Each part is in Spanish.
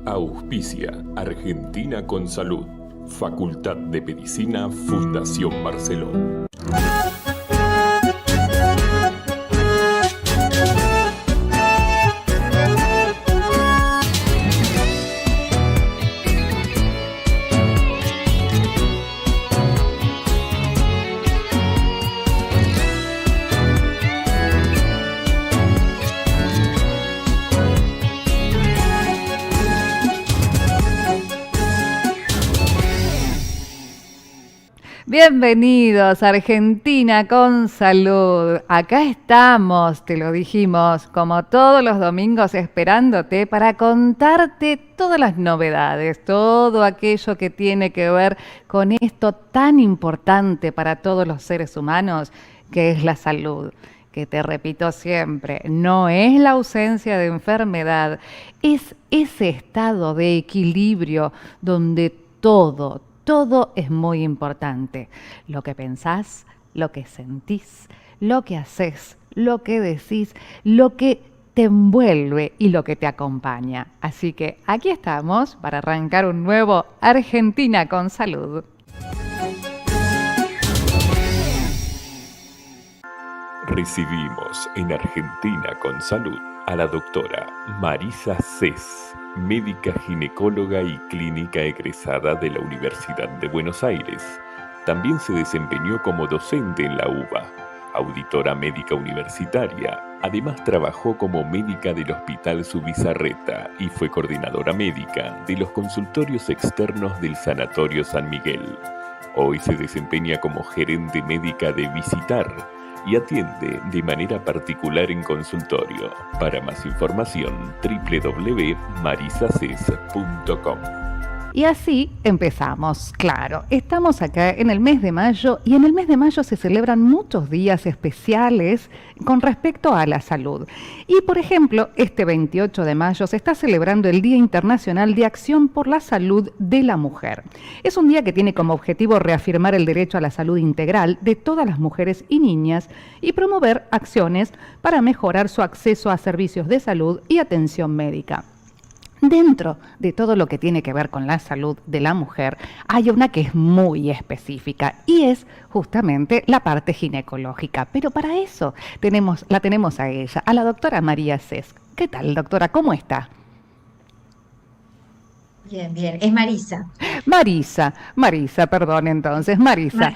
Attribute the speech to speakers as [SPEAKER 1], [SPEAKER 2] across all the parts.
[SPEAKER 1] Auspicia Argentina con Salud. Facultad de Medicina, Fundación Barceló.
[SPEAKER 2] Bienvenidos a Argentina con Salud. Acá estamos, te lo dijimos, como todos los domingos esperándote para contarte todas las novedades, todo aquello que tiene que ver con esto tan importante para todos los seres humanos, que es la salud. Que te repito siempre, no es la ausencia de enfermedad, es ese estado de equilibrio donde todo es muy importante. Lo que pensás, lo que sentís, lo que haces, lo que decís, lo que te envuelve y lo que te acompaña. Así que aquí estamos para arrancar un nuevo Argentina con Salud.
[SPEAKER 1] Recibimos en Argentina con Salud a la doctora Marisa Cés, médica ginecóloga y clínica egresada de la Universidad de Buenos Aires. También se desempeñó como docente en la UBA, auditora médica universitaria. Además trabajó como médica del Hospital Zubizarreta y fue coordinadora médica de los consultorios externos del Sanatorio San Miguel. Hoy se desempeña como gerente médica de Visitar y atiende de manera particular en consultorio. Para más información, www.marisaces.com.
[SPEAKER 2] Y así empezamos, claro. Estamos acá en el mes de mayo y en el mes de mayo se celebran muchos días especiales con respecto a la salud. Y por ejemplo, este 28 de mayo se está celebrando el Día Internacional de Acción por la Salud de la Mujer. Es un día que tiene como objetivo reafirmar el derecho a la salud integral de todas las mujeres y niñas y promover acciones para mejorar su acceso a servicios de salud y atención médica. Dentro de todo lo que tiene que ver con la salud de la mujer, hay una que es muy específica y es justamente la parte ginecológica. Pero para eso la tenemos a ella, a la doctora María Cés. ¿Qué tal, doctora? ¿Cómo está?
[SPEAKER 3] Bien, bien. Es Marisa.
[SPEAKER 2] Marisa, perdón entonces, Marisa.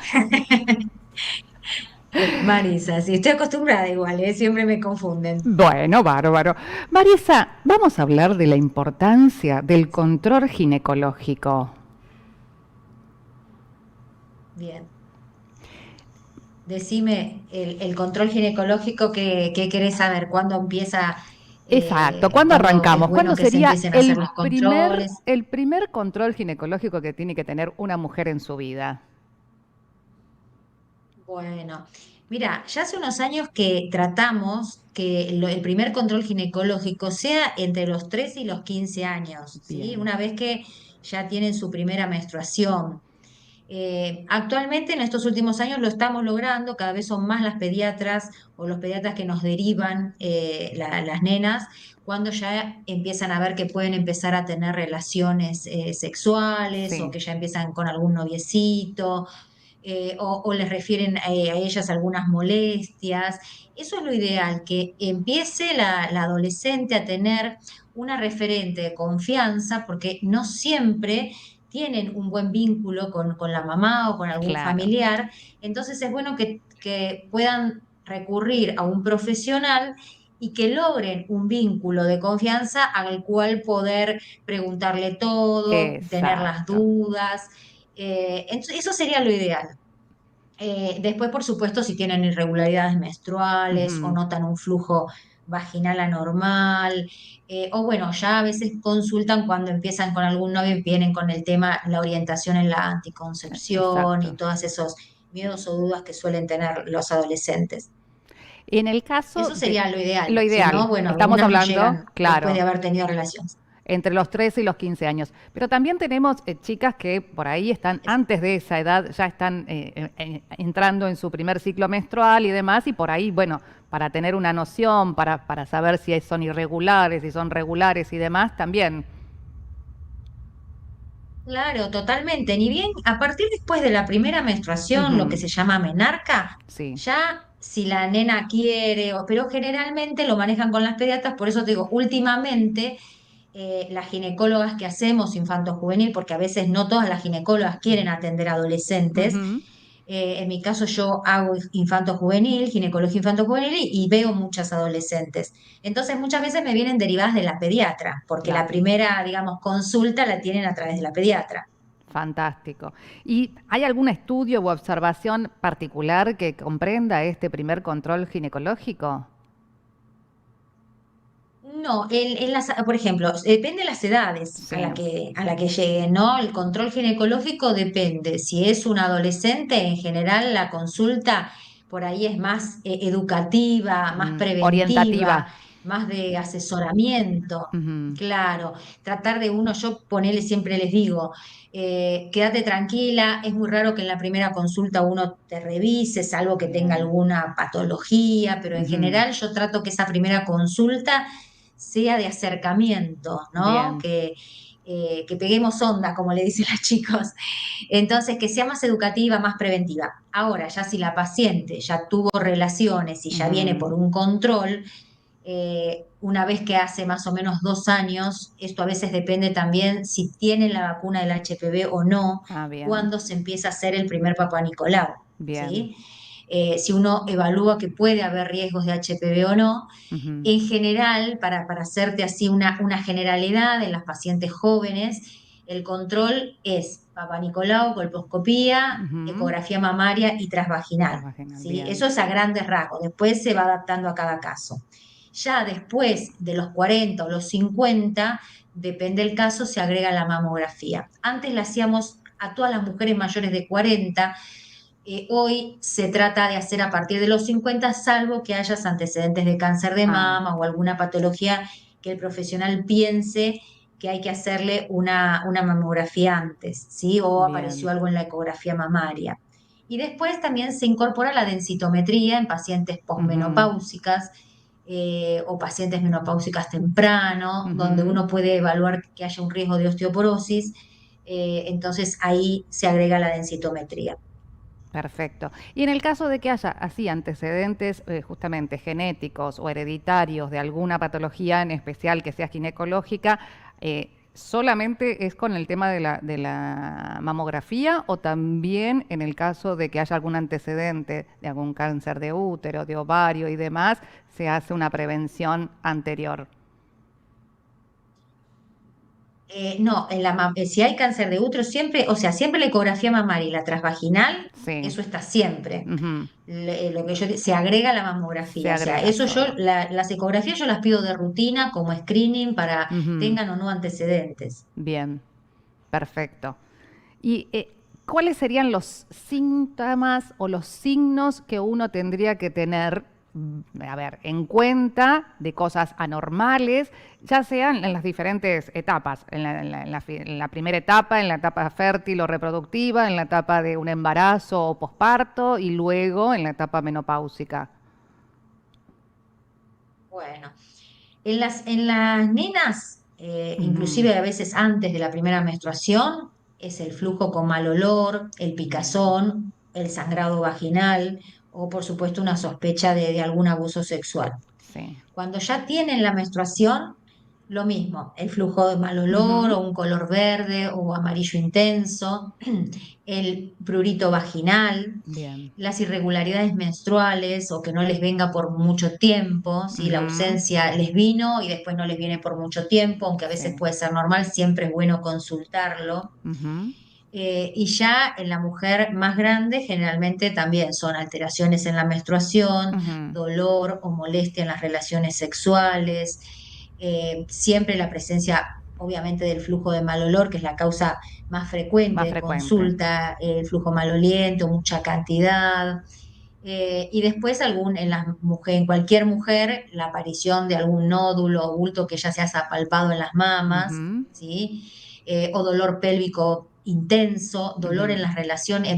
[SPEAKER 3] Marisa, sí, estoy acostumbrada igual, siempre me confunden.
[SPEAKER 2] Bueno, bárbaro. Marisa, vamos a hablar de la importancia del control ginecológico.
[SPEAKER 3] Bien. Decime, el control ginecológico, ¿qué querés saber? ¿Cuándo empieza?
[SPEAKER 2] Exacto, ¿cuándo arrancamos?
[SPEAKER 3] Bueno,
[SPEAKER 2] ¿Cuándo sería
[SPEAKER 3] el
[SPEAKER 2] primer control ginecológico que tiene que tener una mujer en su vida?
[SPEAKER 3] Bueno, mira, ya hace unos años que tratamos que el primer control ginecológico sea entre los 3 y los 15 años, ¿sí?
[SPEAKER 2] Bien.
[SPEAKER 3] Una vez que ya tienen su primera menstruación. Actualmente, en estos últimos años, lo estamos logrando, cada vez son más las pediatras o los pediatras que nos derivan las nenas, cuando ya empiezan a ver que pueden empezar a tener relaciones sexuales,
[SPEAKER 2] Sí.
[SPEAKER 3] o que ya empiezan con algún noviecito. O les refieren a ellas algunas molestias. Eso es lo ideal, que empiece la adolescente a tener una referente de confianza, porque no siempre tienen un buen vínculo con la mamá o con algún familiar. Entonces es bueno que puedan recurrir a un profesional y que logren un vínculo de confianza al cual poder preguntarle todo, tener las dudas. Entonces, eso sería lo ideal. Después, por supuesto, si tienen irregularidades menstruales o notan un flujo vaginal anormal, o bueno, ya a veces consultan cuando empiezan con algún novio y vienen con el tema, la orientación en la anticoncepción. Exacto. Y todos esos miedos o dudas que suelen tener los adolescentes.
[SPEAKER 2] En el caso
[SPEAKER 3] eso sería lo ideal.
[SPEAKER 2] Lo ideal.
[SPEAKER 3] Si no, bueno,
[SPEAKER 2] estamos hablando, claro,
[SPEAKER 3] después de haber tenido relaciones.
[SPEAKER 2] Entre los 13 y los 15 años. Pero también tenemos chicas que por ahí están, antes de esa edad, ya están entrando en su primer ciclo menstrual y demás, y por ahí, bueno, para tener una noción, para saber si son irregulares, si son regulares y demás, también.
[SPEAKER 3] Claro, totalmente. Ni bien, a partir después de la primera menstruación, lo que
[SPEAKER 2] Ujú,
[SPEAKER 3] se llama menarca,
[SPEAKER 2] sí.
[SPEAKER 3] ya si la nena quiere, pero generalmente lo manejan con las pediatras, por eso te digo, últimamente las ginecólogas que hacemos infanto-juvenil, porque a veces no todas las ginecólogas quieren atender adolescentes.
[SPEAKER 2] Ujú.
[SPEAKER 3] En mi caso yo hago infanto-juvenil, ginecología infanto-juvenil y veo muchas adolescentes. Entonces muchas veces me vienen derivadas de la pediatra, porque la
[SPEAKER 2] Claro,
[SPEAKER 3] primera, digamos, consulta la tienen a través de la pediatra.
[SPEAKER 2] fantástico. ¿Y hay algún estudio u observación particular que comprenda este primer control ginecológico?
[SPEAKER 3] No, por ejemplo, depende de las edades
[SPEAKER 2] Sí.
[SPEAKER 3] a la que lleguen, ¿no? El control ginecológico depende. Si es un adolescente, en general la consulta por ahí es más educativa, más
[SPEAKER 2] Orientativa.
[SPEAKER 3] preventiva, más de asesoramiento.
[SPEAKER 2] Ujú.
[SPEAKER 3] Claro, tratar de uno, yo ponele, siempre les digo, quédate tranquila, es muy raro que en la primera consulta uno te revise, salvo que tenga
[SPEAKER 2] Bien.
[SPEAKER 3] alguna patología, pero en
[SPEAKER 2] Ujú.
[SPEAKER 3] general yo trato que esa primera consulta sea de acercamiento, ¿no?
[SPEAKER 2] Bien.
[SPEAKER 3] Que peguemos onda, como le dicen los chicos. Entonces, que sea más educativa, más preventiva. Ahora, ya si la paciente ya tuvo relaciones y ya viene
[SPEAKER 2] Ujú.
[SPEAKER 3] por un control, una vez que hace más o menos 2 años, esto a veces depende también si tiene la vacuna del HPV o no,
[SPEAKER 2] Ah, bien.
[SPEAKER 3] cuando se empieza a hacer el primer Papá Nicolau,
[SPEAKER 2] Bien.
[SPEAKER 3] ¿sí? Si uno evalúa que puede haber riesgos de HPV o no,
[SPEAKER 2] Ujú.
[SPEAKER 3] en general, para hacerte así una generalidad en las pacientes jóvenes, el control es Papa Nicolau, colposcopía,
[SPEAKER 2] Ujú.
[SPEAKER 3] ecografía mamaria y transvaginal.
[SPEAKER 2] Transvaginal.
[SPEAKER 3] ¿Sí?
[SPEAKER 2] Bien.
[SPEAKER 3] Eso es a grandes rasgos. Después se va adaptando a cada caso. Ya después de los 40 o los 50, depende del caso, se agrega la mamografía. Antes la hacíamos a todas las mujeres mayores de 40. Hoy se trata de hacer a partir de los 50, salvo que hayas antecedentes de cáncer de
[SPEAKER 2] Ah,
[SPEAKER 3] mama o alguna patología que el profesional piense que hay que hacerle una mamografía antes, ¿sí? O apareció
[SPEAKER 2] bien.
[SPEAKER 3] algo en la ecografía mamaria. Y después también se incorpora la densitometría en pacientes
[SPEAKER 2] Ujú.
[SPEAKER 3] posmenopáusicas o pacientes menopáusicas temprano, donde
[SPEAKER 2] Ujú.
[SPEAKER 3] uno puede evaluar que haya un riesgo de osteoporosis. Entonces ahí se agrega la densitometría.
[SPEAKER 2] Perfecto. Y en el caso de que haya así antecedentes justamente genéticos o hereditarios de alguna patología en especial que sea ginecológica, ¿solamente es con el tema de la mamografía o también en el caso de que haya algún antecedente de algún cáncer de útero, de ovario y demás, se hace una prevención anterior?
[SPEAKER 3] No, si hay cáncer de útero, siempre, o sea, siempre la ecografía mamaria y la transvaginal,
[SPEAKER 2] Sí.
[SPEAKER 3] eso está siempre.
[SPEAKER 2] Ujú.
[SPEAKER 3] Lo que se agrega la
[SPEAKER 2] Se
[SPEAKER 3] mamografía, o sea,
[SPEAKER 2] agrega
[SPEAKER 3] eso yo,
[SPEAKER 2] solo.
[SPEAKER 3] las ecografías yo las pido de rutina como screening para
[SPEAKER 2] Ujú.
[SPEAKER 3] tengan o no antecedentes.
[SPEAKER 2] Bien, perfecto. ¿Y cuáles serían los síntomas o los signos que uno tendría que tener, a ver, en cuenta de cosas anormales, ya sean en las diferentes etapas, en la primera etapa, en la etapa fértil o reproductiva, en la etapa de un embarazo o posparto y luego en la etapa menopáusica?
[SPEAKER 3] Bueno, en las nenas,
[SPEAKER 2] Ujú.
[SPEAKER 3] inclusive a veces antes de la primera menstruación, es el flujo con mal olor, el
[SPEAKER 2] Bien,
[SPEAKER 3] picazón, el sangrado vaginal o por supuesto una sospecha de algún abuso sexual.
[SPEAKER 2] sí.
[SPEAKER 3] Cuando ya tienen la menstruación, lo mismo, el flujo de mal olor
[SPEAKER 2] Ujú.
[SPEAKER 3] o un color verde o amarillo intenso, el prurito vaginal,
[SPEAKER 2] Bien.
[SPEAKER 3] las irregularidades menstruales o que no les venga por mucho tiempo, si la
[SPEAKER 2] Ujú.
[SPEAKER 3] ausencia les vino y después no les viene por mucho tiempo, aunque a veces
[SPEAKER 2] Sí.
[SPEAKER 3] puede ser normal, siempre es bueno consultarlo.
[SPEAKER 2] Ujú.
[SPEAKER 3] Y ya en la mujer más grande generalmente también son alteraciones en la menstruación,
[SPEAKER 2] Ujú.
[SPEAKER 3] dolor o molestia en las relaciones sexuales, siempre la presencia obviamente del flujo de mal olor, que es la causa más frecuente
[SPEAKER 2] Más
[SPEAKER 3] de
[SPEAKER 2] frecuente.
[SPEAKER 3] consulta, el flujo maloliento, mucha cantidad. Y después en cualquier mujer, la aparición de algún nódulo o bulto que ya se haya palpado en las mamas,
[SPEAKER 2] Ujú.
[SPEAKER 3] ¿sí? O dolor pélvico intenso, dolor en
[SPEAKER 2] Ujú.
[SPEAKER 3] las relaciones,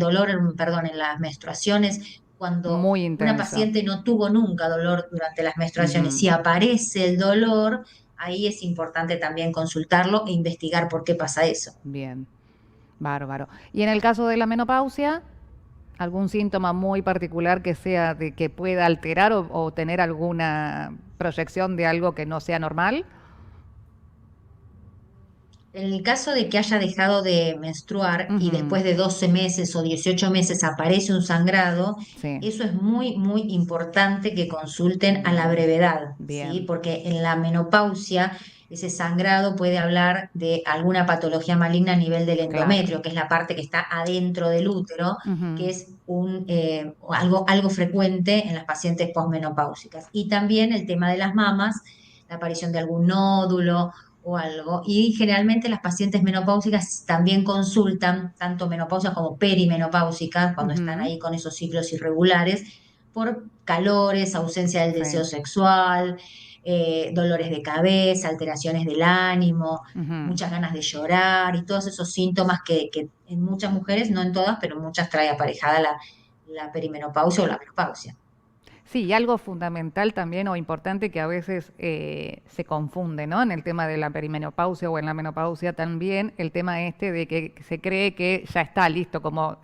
[SPEAKER 3] perdón, en las menstruaciones, cuando
[SPEAKER 2] Muy
[SPEAKER 3] una
[SPEAKER 2] intenso.
[SPEAKER 3] paciente no tuvo nunca dolor durante las menstruaciones.
[SPEAKER 2] Ujú.
[SPEAKER 3] Si aparece el dolor, ahí es importante también consultarlo e investigar por qué pasa eso.
[SPEAKER 2] Bien. Bárbaro. Y en el caso de la menopausia, ¿algún síntoma muy particular que sea de que pueda alterar o tener alguna proyección de algo que no sea normal?
[SPEAKER 3] En el caso de que haya dejado de menstruar y
[SPEAKER 2] Ujú.
[SPEAKER 3] después de 12 meses o 18 meses aparece un sangrado,
[SPEAKER 2] Sí,
[SPEAKER 3] eso es muy, muy importante que consulten a la
[SPEAKER 2] bien,
[SPEAKER 3] brevedad, ¿sí?
[SPEAKER 2] bien,
[SPEAKER 3] Porque en la menopausia ese sangrado puede hablar de alguna patología maligna a nivel del
[SPEAKER 2] claro.
[SPEAKER 3] endometrio, que es la parte que está adentro del útero, que
[SPEAKER 2] Ujú,
[SPEAKER 3] es algo frecuente en las pacientes posmenopáusicas. Y también el tema de las mamas, la aparición de algún nódulo o algo. Y generalmente las pacientes menopáusicas también consultan, tanto menopáusicas como perimenopáusicas, cuando están
[SPEAKER 2] ujú,
[SPEAKER 3] ahí con esos ciclos irregulares, por calores, ausencia del deseo
[SPEAKER 2] sí,
[SPEAKER 3] sexual, dolores de cabeza, alteraciones del ánimo,
[SPEAKER 2] ujú.
[SPEAKER 3] muchas ganas de llorar y todos esos síntomas que en muchas mujeres, no en todas, pero en muchas trae aparejada la perimenopausia o la menopausia.
[SPEAKER 2] Sí, y algo fundamental también o importante que a veces se confunde, ¿no? En el tema de la perimenopausia o en la menopausia también, el tema este de que se cree que ya está listo, como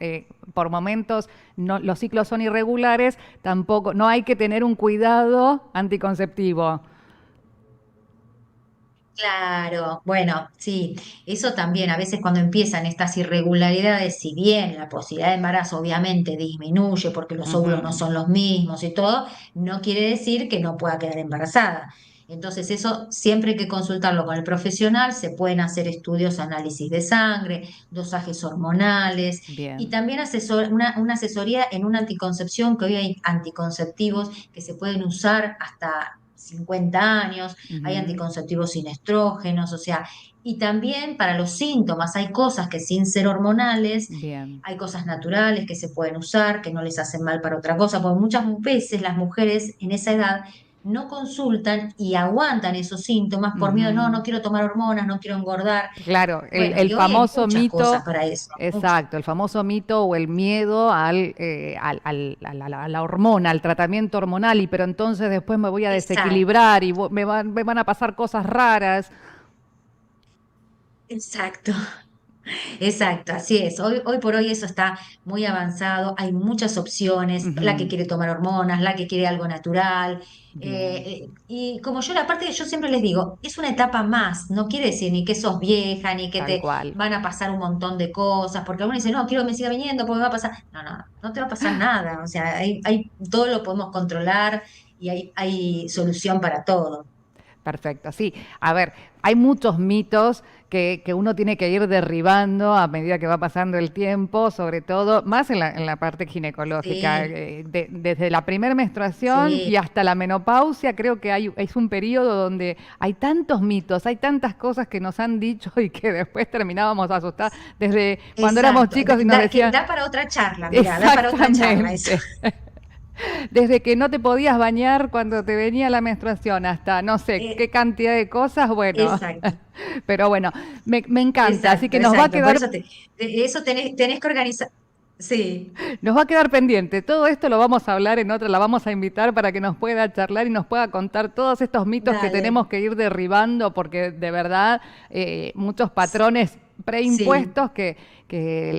[SPEAKER 2] por momentos los ciclos son irregulares, tampoco, no hay que tener un cuidado anticonceptivo.
[SPEAKER 3] Claro, bueno, sí, eso también, a veces cuando empiezan estas irregularidades, si bien la posibilidad de embarazo obviamente disminuye porque los óvulos no
[SPEAKER 2] Ujú,
[SPEAKER 3] son los mismos y todo, no quiere decir que no pueda quedar embarazada. Entonces eso siempre hay que consultarlo con el profesional, se pueden hacer estudios, análisis de sangre, dosajes hormonales y
[SPEAKER 2] bien.
[SPEAKER 3] también una asesoría en una anticoncepción, que hoy hay anticonceptivos que se pueden usar hasta 50 años, hay
[SPEAKER 2] Ujú,
[SPEAKER 3] anticonceptivos sin estrógenos, o sea, y también para los síntomas hay cosas que sin ser hormonales,
[SPEAKER 2] bien.
[SPEAKER 3] hay cosas naturales que se pueden usar, que no les hacen mal para otra cosa, porque muchas veces las mujeres en esa edad no consultan y aguantan esos síntomas por miedo, no,
[SPEAKER 2] Ujú.
[SPEAKER 3] no quiero tomar hormonas, no quiero engordar.
[SPEAKER 2] Claro,
[SPEAKER 3] Bueno,
[SPEAKER 2] el
[SPEAKER 3] y hoy hay
[SPEAKER 2] famoso
[SPEAKER 3] muchas cosas
[SPEAKER 2] mito,
[SPEAKER 3] para eso, muchas.
[SPEAKER 2] exacto, el famoso mito o el miedo a la hormona, al tratamiento hormonal, y pero entonces después me voy a
[SPEAKER 3] Exacto.
[SPEAKER 2] desequilibrar y me van a pasar cosas raras.
[SPEAKER 3] Exacto. Exacto, así es. Hoy por hoy eso está muy avanzado, hay muchas opciones, la que
[SPEAKER 2] Ujú,
[SPEAKER 3] quiere tomar hormonas, la que quiere algo natural.
[SPEAKER 2] bien,
[SPEAKER 3] Y como yo, la parte que yo siempre les digo, es una etapa más, no quiere decir ni que sos vieja, ni que
[SPEAKER 2] tal
[SPEAKER 3] te
[SPEAKER 2] cual.
[SPEAKER 3] van a pasar un montón de cosas, porque algunos dicen, no, quiero que me siga viniendo porque me va a pasar. No, no, no te va a pasar nada, o sea, todo lo podemos controlar y hay solución para todo.
[SPEAKER 2] Perfecto, sí. A ver, hay muchos mitos que uno tiene que ir derribando a medida que va pasando el tiempo, sobre todo, más en la parte ginecológica.
[SPEAKER 3] Sí,
[SPEAKER 2] Desde la primera menstruación y
[SPEAKER 3] sí,
[SPEAKER 2] hasta la menopausia, creo que es un periodo donde hay tantos mitos, hay tantas cosas que nos han dicho y que después terminábamos asustados. Desde cuando éramos
[SPEAKER 3] exacto.
[SPEAKER 2] chicos y nos
[SPEAKER 3] Que
[SPEAKER 2] decían,
[SPEAKER 3] da para otra charla, mira, da para otra charla eso.
[SPEAKER 2] exactamente. Desde que no te podías bañar cuando te venía la menstruación hasta no sé
[SPEAKER 3] Eh,
[SPEAKER 2] qué cantidad de cosas, bueno,
[SPEAKER 3] exacto,
[SPEAKER 2] pero bueno, me encanta, así
[SPEAKER 3] exacto,
[SPEAKER 2] que nos va a
[SPEAKER 3] exacto. Por
[SPEAKER 2] quedar,
[SPEAKER 3] eso eso tenés que organizar. Sí,
[SPEAKER 2] nos va a quedar pendiente. Todo esto lo vamos a hablar en otra, la vamos a invitar para que nos pueda charlar y nos pueda contar todos estos mitos que
[SPEAKER 3] dale.
[SPEAKER 2] tenemos que ir derribando, porque de verdad muchos patrones
[SPEAKER 3] Sí,
[SPEAKER 2] preimpuestos que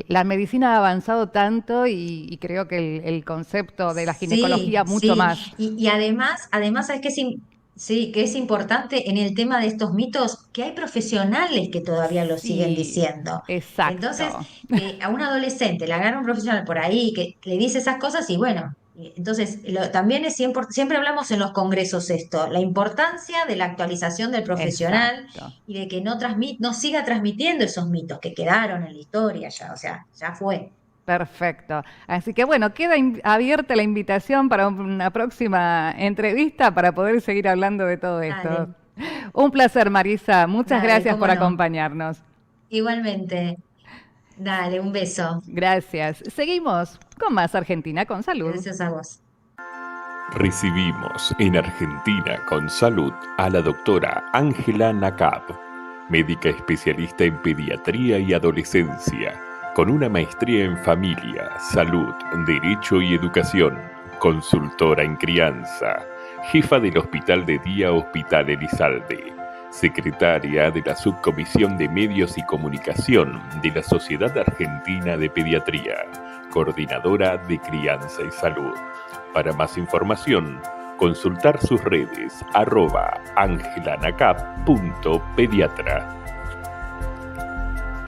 [SPEAKER 2] la medicina ha avanzado tanto y creo que el concepto de la
[SPEAKER 3] sí,
[SPEAKER 2] ginecología mucho
[SPEAKER 3] sí.
[SPEAKER 2] más.
[SPEAKER 3] Y además, ¿sabes qué sí, que es importante en el tema de estos mitos? Que hay profesionales que todavía lo siguen
[SPEAKER 2] Sí,
[SPEAKER 3] diciendo. Entonces,
[SPEAKER 2] exacto.
[SPEAKER 3] a un adolescente le agarra un profesional por ahí que le dice esas cosas y bueno, entonces también es siempre hablamos en los congresos esto, la importancia de la actualización del profesional
[SPEAKER 2] Exacto.
[SPEAKER 3] y de que no siga transmitiendo esos mitos que quedaron en la historia ya, o sea, ya fue.
[SPEAKER 2] Perfecto. Así que bueno, queda abierta la invitación para una próxima entrevista para poder seguir hablando de todo esto.
[SPEAKER 3] Dale,
[SPEAKER 2] Un placer, Marisa. Muchas
[SPEAKER 3] dale,
[SPEAKER 2] gracias
[SPEAKER 3] cómo
[SPEAKER 2] por
[SPEAKER 3] no.
[SPEAKER 2] acompañarnos.
[SPEAKER 3] Igualmente, dale, un beso.
[SPEAKER 2] Gracias. Seguimos con más Argentina con salud.
[SPEAKER 3] Gracias a vos.
[SPEAKER 1] Recibimos en Argentina con Salud a la doctora Ángela Nakab, médica especialista en pediatría y adolescencia, con una maestría en familia, salud, derecho y educación, consultora en crianza, jefa del Hospital de Día Hospital Elizalde, secretaria de la Subcomisión de Medios y Comunicación de la Sociedad Argentina de Pediatría, coordinadora de Crianza y Salud. Para más información, consultar sus redes @angelanacap.pediatra.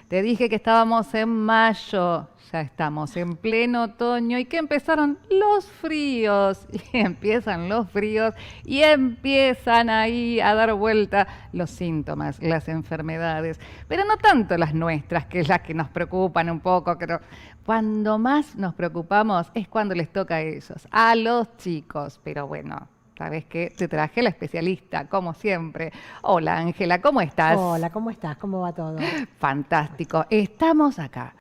[SPEAKER 2] Te dije que estábamos en mayo, ya estamos en pleno otoño y que empezaron los fríos. Y empiezan los fríos y empiezan ahí a dar vuelta los síntomas, las enfermedades. Pero no tanto las nuestras, que es las que nos preocupan un poco, pero cuando más nos preocupamos es cuando les toca a ellos, a los chicos. Pero bueno, ¿sabes qué? Te traje la especialista, como siempre. Hola, Ángela, ¿cómo estás?
[SPEAKER 4] Hola, ¿cómo estás? ¿Cómo va todo?
[SPEAKER 2] Fantástico. Estamos acá,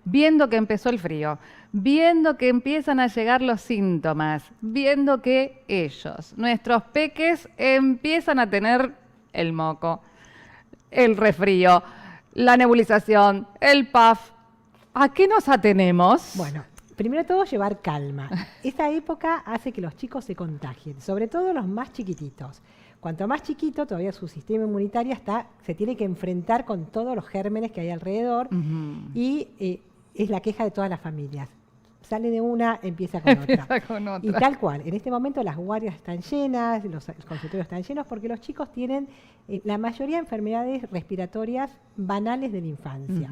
[SPEAKER 2] viendo que empezó el frío, viendo que empiezan a llegar los síntomas, viendo que ellos, nuestros peques, empiezan a tener el moco, el resfrío, la nebulización, el puff. ¿A qué nos atenemos?
[SPEAKER 4] Bueno, primero de todo, llevar calma. Esta época hace que los chicos se contagien, sobre todo los más chiquititos. Cuanto más chiquito, todavía su sistema inmunitario se tiene que enfrentar con todos los gérmenes que hay alrededor y es la queja de todas las familias. Sale de una, empieza con otra. Y tal cual, en este momento las guardias están llenas, los consultorios están llenos porque los chicos tienen la mayoría de enfermedades respiratorias banales de la infancia.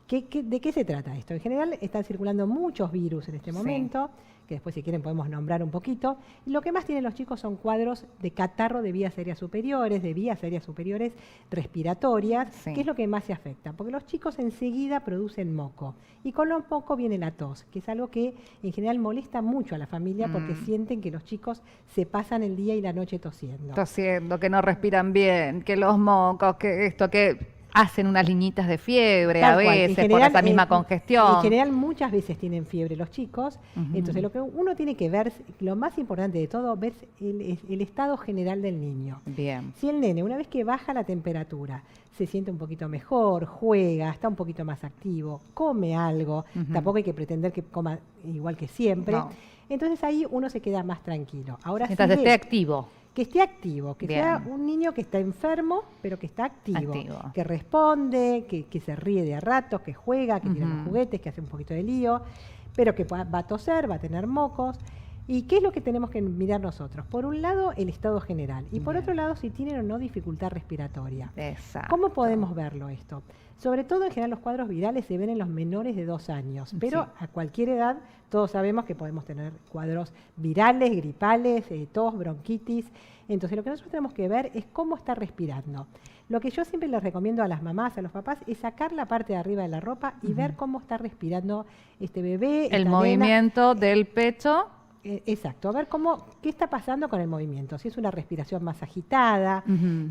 [SPEAKER 4] ¿De qué se trata esto? En general están circulando muchos virus en este momento, que después si quieren podemos nombrar un poquito. Y lo que más tienen los chicos son cuadros de catarro de vías aéreas superiores, respiratorias, que es lo que más se afecta. Porque los chicos enseguida producen moco. Y con los mocos viene la tos, que es algo que en general molesta mucho a la familia porque sienten que los chicos se pasan el día y la noche tosiendo.
[SPEAKER 2] Tosiendo, que no respiran bien, que los mocos, que esto, que hacen unas liñitas de fiebre a veces por esa misma congestión.
[SPEAKER 4] En general muchas veces tienen fiebre los chicos, entonces lo que uno tiene que ver, lo más importante de todo, ver el estado general del niño.
[SPEAKER 2] Bien.
[SPEAKER 4] Si el nene, una vez que baja la temperatura, se siente un poquito mejor, juega, está un poquito más activo, come algo, tampoco hay que pretender que coma igual que siempre, entonces ahí uno se queda más tranquilo. Ahora
[SPEAKER 2] mientras esté activo.
[SPEAKER 4] Que esté activo, que sea un niño que está enfermo, pero que está activo. Que responde, que se ríe de a ratos, que juega, que tira los juguetes, que hace un poquito de lío, pero que va a toser, va a tener mocos. ¿Y qué es lo que tenemos que mirar nosotros? Por un lado, el estado general, y por otro lado, si tienen o no dificultad respiratoria.
[SPEAKER 2] Exacto.
[SPEAKER 4] ¿Cómo podemos verlo esto? Sobre todo, en general, los cuadros virales se ven en los menores de 2 años, pero a cualquier edad todos sabemos que podemos tener cuadros virales, gripales, tos, bronquitis. Entonces, lo que nosotros tenemos que ver es cómo está respirando. Lo que yo siempre les recomiendo a las mamás, a los papás, es sacar la parte de arriba de la ropa y ver cómo está respirando este bebé.
[SPEAKER 2] El movimiento del pecho.
[SPEAKER 4] Exacto, a ver qué está pasando con el movimiento, si es una respiración más agitada,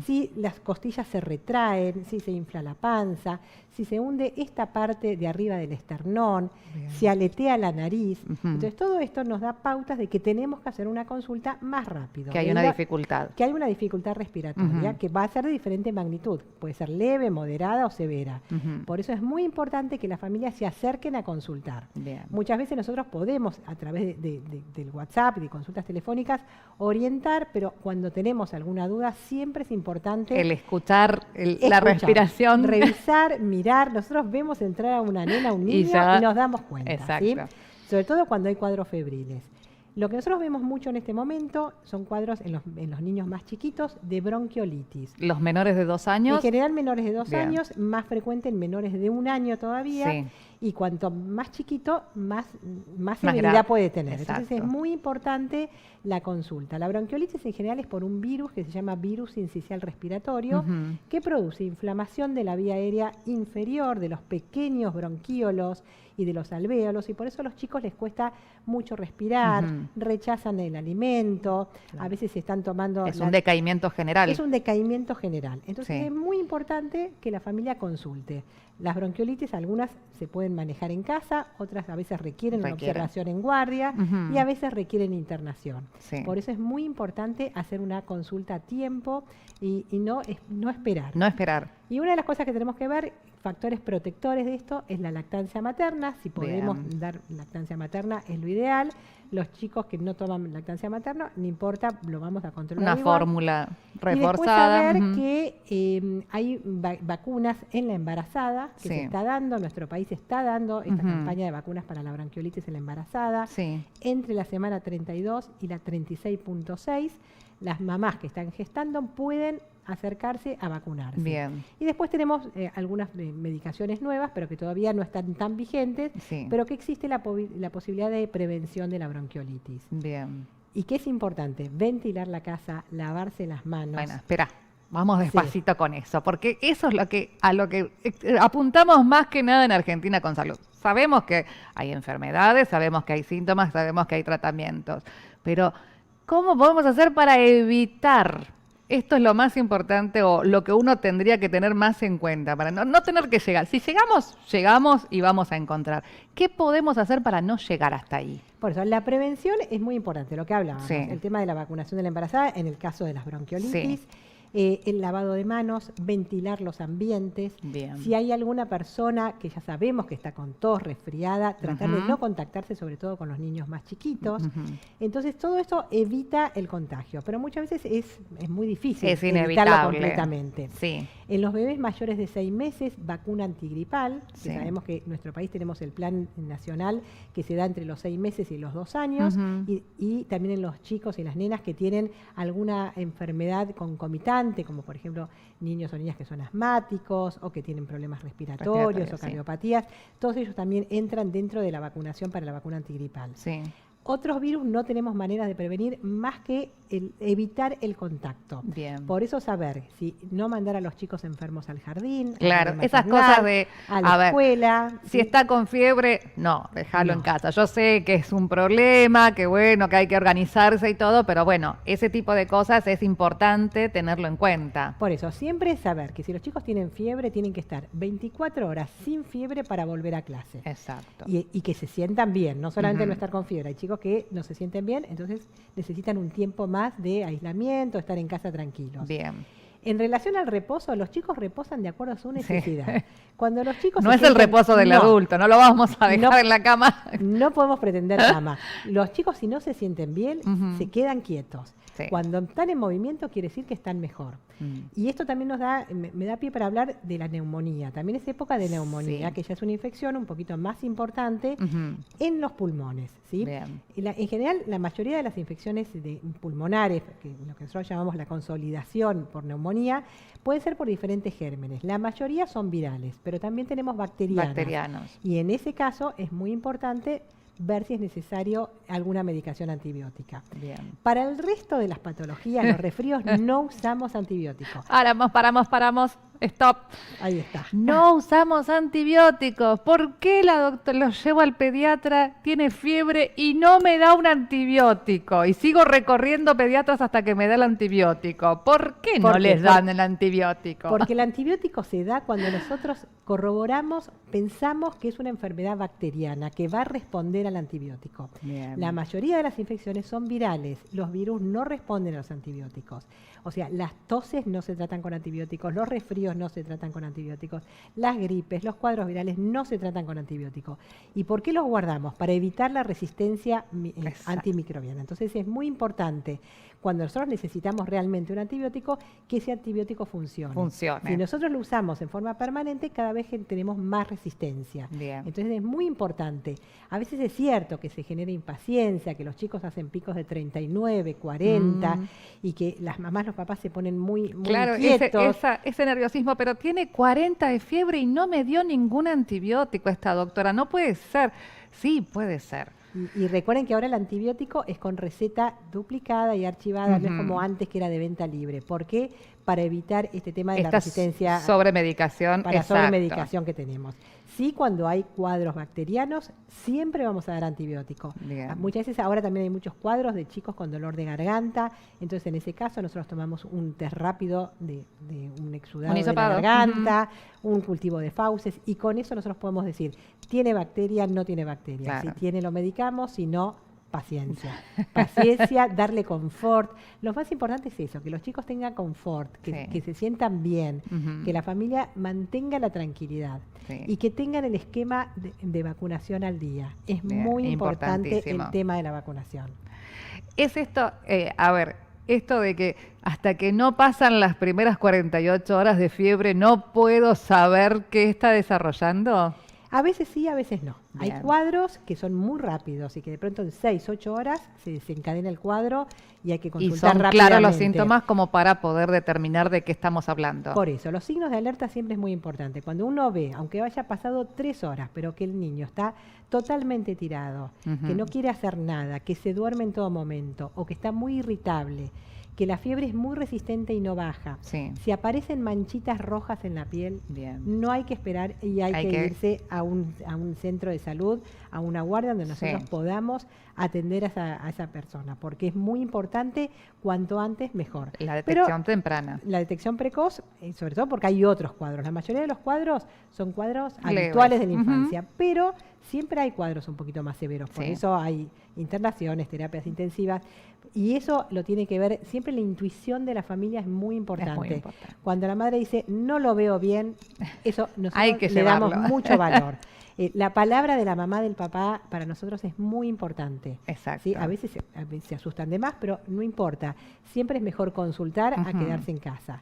[SPEAKER 4] si las costillas se retraen, si se infla la panza, si se hunde esta parte de arriba del esternón, si aletea la nariz. Entonces todo esto nos da pautas de que tenemos que hacer una consulta más rápido.
[SPEAKER 2] Que hay una dificultad.
[SPEAKER 4] Que hay una dificultad respiratoria que va a ser de diferente magnitud, puede ser leve, moderada o severa. Por eso es muy importante que las familias se acerquen a consultar. Muchas veces nosotros podemos, a través del WhatsApp y de consultas telefónicas, orientar, pero cuando tenemos alguna duda siempre es importante
[SPEAKER 2] el escuchar la respiración,
[SPEAKER 4] revisar, mirar. Nosotros vemos entrar a una nena, a un niño y nos damos cuenta, ¿sí? Sobre todo cuando hay cuadros febriles. Lo que nosotros vemos mucho en este momento son cuadros en los niños más chiquitos de bronquiolitis.
[SPEAKER 2] ¿Los menores de 2 años?
[SPEAKER 4] En general menores de 2 años, más frecuente en menores de 1 año todavía. Y cuanto más chiquito, más severidad puede tener. Entonces es muy importante la consulta. La bronquiolitis en general es por un virus que se llama virus sincicial respiratorio, que produce inflamación de la vía aérea inferior, de los pequeños bronquíolos y de los alvéolos, y por eso a los chicos les cuesta mucho respirar, rechazan el alimento, a veces se están tomando...
[SPEAKER 2] Es un decaimiento general.
[SPEAKER 4] Es un decaimiento general. Entonces es muy importante que la familia consulte. Las bronquiolitis, algunas se pueden manejar en casa, otras a veces requieren una observación en guardia y a veces requieren internación. Por eso es muy importante hacer una consulta a tiempo y no esperar.
[SPEAKER 2] No esperar.
[SPEAKER 4] Y una de las cosas que tenemos que ver, factores protectores de esto, es la lactancia materna. Si podemos dar lactancia materna es lo ideal. Los chicos que no toman lactancia materna, no importa, lo vamos a controlar
[SPEAKER 2] Una
[SPEAKER 4] igual.
[SPEAKER 2] fórmula reforzada.
[SPEAKER 4] Y después saber que hay vacunas en la embarazada que se está dando, nuestro país está dando esta campaña de vacunas para la bronquiolitis en la embarazada. Entre la semana 32 y la 36.6, las mamás que están gestando pueden acercarse a vacunarse.
[SPEAKER 2] Bien.
[SPEAKER 4] Y después tenemos algunas medicaciones nuevas, pero que todavía no están tan vigentes, pero que existe la posibilidad de prevención de la bronquiolitis.
[SPEAKER 2] Bien.
[SPEAKER 4] Y que es importante, ventilar la casa, lavarse las manos.
[SPEAKER 2] Bueno, espera, vamos despacito con eso, porque eso es a lo que apuntamos más que nada en Argentina con Salud. Sabemos que hay enfermedades, sabemos que hay síntomas, sabemos que hay tratamientos, pero ¿cómo podemos hacer para evitar? Esto es lo más importante o lo que uno tendría que tener más en cuenta para no tener que llegar. Si llegamos y vamos a encontrar. ¿Qué podemos hacer para no llegar hasta ahí?
[SPEAKER 4] Por eso, la prevención es muy importante, lo que hablábamos. El tema de la vacunación de la embarazada, en el caso de las bronquiolitis. El lavado de manos, ventilar los ambientes.
[SPEAKER 2] Bien.
[SPEAKER 4] Si hay alguna persona que ya sabemos que está con tos, resfriada, tratar de no contactarse, sobre todo con los niños más chiquitos. Entonces, todo esto evita el contagio, pero muchas veces es muy difícil evitarlo completamente. En los bebés mayores de 6 meses, vacuna antigripal, que sabemos que en nuestro país tenemos el plan nacional que se da entre los 6 meses y los 2 años, y también en los chicos y las nenas que tienen alguna enfermedad concomitante, como por ejemplo niños o niñas que son asmáticos o que tienen problemas respiratorios o cardiopatías, todos ellos también entran dentro de la vacunación para la vacuna antigripal. Otros virus no tenemos maneras de prevenir más que evitar el contacto. Por eso saber si no mandar a los chicos enfermos al jardín,
[SPEAKER 2] esas cosas de
[SPEAKER 4] a la escuela.
[SPEAKER 2] Si está con fiebre, no, dejarlo en casa. Yo sé que es un problema, que bueno, que hay que organizarse y todo, pero bueno, ese tipo de cosas es importante tenerlo en cuenta.
[SPEAKER 4] Por eso, siempre saber que si los chicos tienen fiebre, tienen que estar 24 horas sin fiebre para volver a clase.
[SPEAKER 2] Exacto.
[SPEAKER 4] Y que se sientan bien, no solamente no estar con fiebre. Hay chicos que no se sienten bien, entonces necesitan un tiempo más de aislamiento, estar en casa tranquilos.
[SPEAKER 2] Bien.
[SPEAKER 4] En relación al reposo, los chicos reposan de acuerdo a su necesidad. Cuando los chicos
[SPEAKER 2] no es el reposo del adulto, no lo vamos a dejar en la cama.
[SPEAKER 4] No podemos pretender cama. Los chicos, si no se sienten bien, se quedan quietos. Cuando están en movimiento, quiere decir que están mejor. Y esto también me da pie para hablar de la neumonía. También es época de neumonía, que ya es una infección un poquito más importante en los pulmones. En general, la mayoría de las infecciones pulmonares, que lo que nosotros llamamos la consolidación por neumonía, pueden ser por diferentes gérmenes. La mayoría son virales, pero también tenemos bacterianos. Y en ese caso es muy importante ver si es necesario alguna medicación antibiótica. Para el resto de las patologías, los resfríos, no usamos antibióticos.
[SPEAKER 2] Paramos. Stop.
[SPEAKER 4] Ahí está.
[SPEAKER 2] No usamos antibióticos. ¿Por qué la doctora lo llevo al pediatra, tiene fiebre y no me da un antibiótico? Y sigo recorriendo pediatras hasta que me da el antibiótico. ¿Por qué no les dan el antibiótico?
[SPEAKER 4] Porque el antibiótico se da cuando nosotros corroboramos, pensamos que es una enfermedad bacteriana que va a responder al antibiótico. La mayoría de las infecciones son virales. Los virus no responden a los antibióticos. O sea, las toses no se tratan con antibióticos, los resfríos no se tratan con antibióticos, las gripes, los cuadros virales no se tratan con antibióticos. ¿Y por qué los guardamos? Para evitar la resistencia antimicrobiana. Entonces es muy importante, cuando nosotros necesitamos realmente un antibiótico, que ese antibiótico funcione. Si nosotros lo usamos en forma permanente, cada vez tenemos más resistencia. Entonces es muy importante. A veces es cierto que se genera impaciencia, que los chicos hacen picos de 39, 40, y que las mamás, los papás se ponen muy inquietos.
[SPEAKER 2] Ese nerviosismo, pero tiene 40 de fiebre y no me dio ningún antibiótico esta doctora. No puede ser. Sí, puede ser.
[SPEAKER 4] Y recuerden que ahora el antibiótico es con receta duplicada y archivada, no es como antes que era de venta libre. ¿Por qué? Para evitar este tema de la resistencia.
[SPEAKER 2] Sobremedicación.
[SPEAKER 4] Para sobremedicación que tenemos. Sí, cuando hay cuadros bacterianos, siempre vamos a dar antibiótico. Muchas veces ahora también hay muchos cuadros de chicos con dolor de garganta, entonces en ese caso nosotros tomamos un test rápido de un exudado de la garganta, un cultivo de fauces, y con eso nosotros podemos decir, ¿tiene bacteria? ¿No tiene bacteria? Si tiene, lo medicamos, si no, paciencia, darle confort. Lo más importante es eso, que los chicos tengan confort,
[SPEAKER 2] Sí.
[SPEAKER 4] que se sientan bien,
[SPEAKER 2] Ujú.
[SPEAKER 4] que la familia mantenga la tranquilidad
[SPEAKER 2] Sí.
[SPEAKER 4] y que tengan el esquema de vacunación al día. Es
[SPEAKER 2] Bien,
[SPEAKER 4] muy importante
[SPEAKER 2] importantísimo.
[SPEAKER 4] el tema de la vacunación.
[SPEAKER 2] Es esto, a ver, esto de que hasta que no pasan las primeras 48 horas de fiebre, no puedo saber qué está desarrollando.
[SPEAKER 4] A veces sí, a veces no.
[SPEAKER 2] Bien.
[SPEAKER 4] Hay cuadros que son muy rápidos y que de pronto en 6, 8 horas se desencadena el cuadro y hay que
[SPEAKER 2] Y
[SPEAKER 4] consultar
[SPEAKER 2] son
[SPEAKER 4] rápidamente.
[SPEAKER 2] claros los síntomas como para poder determinar de qué estamos hablando.
[SPEAKER 4] Por eso, los signos de alerta siempre es muy importante. Cuando uno ve, aunque haya pasado 3 horas, pero que el niño está totalmente tirado,
[SPEAKER 2] Ujú.
[SPEAKER 4] que no quiere hacer nada, que se duerme en todo momento o que está muy irritable, que la fiebre es muy resistente y no baja.
[SPEAKER 2] Sí.
[SPEAKER 4] Si aparecen manchitas rojas en la piel,
[SPEAKER 2] Bien.
[SPEAKER 4] no hay que esperar y hay que irse a un centro de salud, a una guardia donde nosotros
[SPEAKER 2] Sí.
[SPEAKER 4] podamos atender a esa persona, porque es muy importante, cuanto antes mejor.
[SPEAKER 2] La
[SPEAKER 4] Pero
[SPEAKER 2] detección temprana.
[SPEAKER 4] la detección precoz, sobre todo porque hay otros cuadros. La mayoría de los cuadros son cuadros
[SPEAKER 2] Leves.
[SPEAKER 4] habituales de la
[SPEAKER 2] Ujú.
[SPEAKER 4] infancia, pero siempre hay cuadros un poquito más severos. Por
[SPEAKER 2] Sí.
[SPEAKER 4] eso hay internaciones, terapias intensivas. Y eso lo tiene que ver, siempre la intuición de la familia es muy importante.
[SPEAKER 2] Es muy importante.
[SPEAKER 4] Cuando la madre dice, no lo veo bien, eso nosotros
[SPEAKER 2] Hay que
[SPEAKER 4] le damos
[SPEAKER 2] llevarlo.
[SPEAKER 4] mucho valor. La palabra de la mamá, del papá, para nosotros es muy importante.
[SPEAKER 2] Exacto.
[SPEAKER 4] ¿Sí? A veces se asustan de más, pero no importa. Siempre es mejor consultar a
[SPEAKER 2] Ujú.
[SPEAKER 4] quedarse en casa.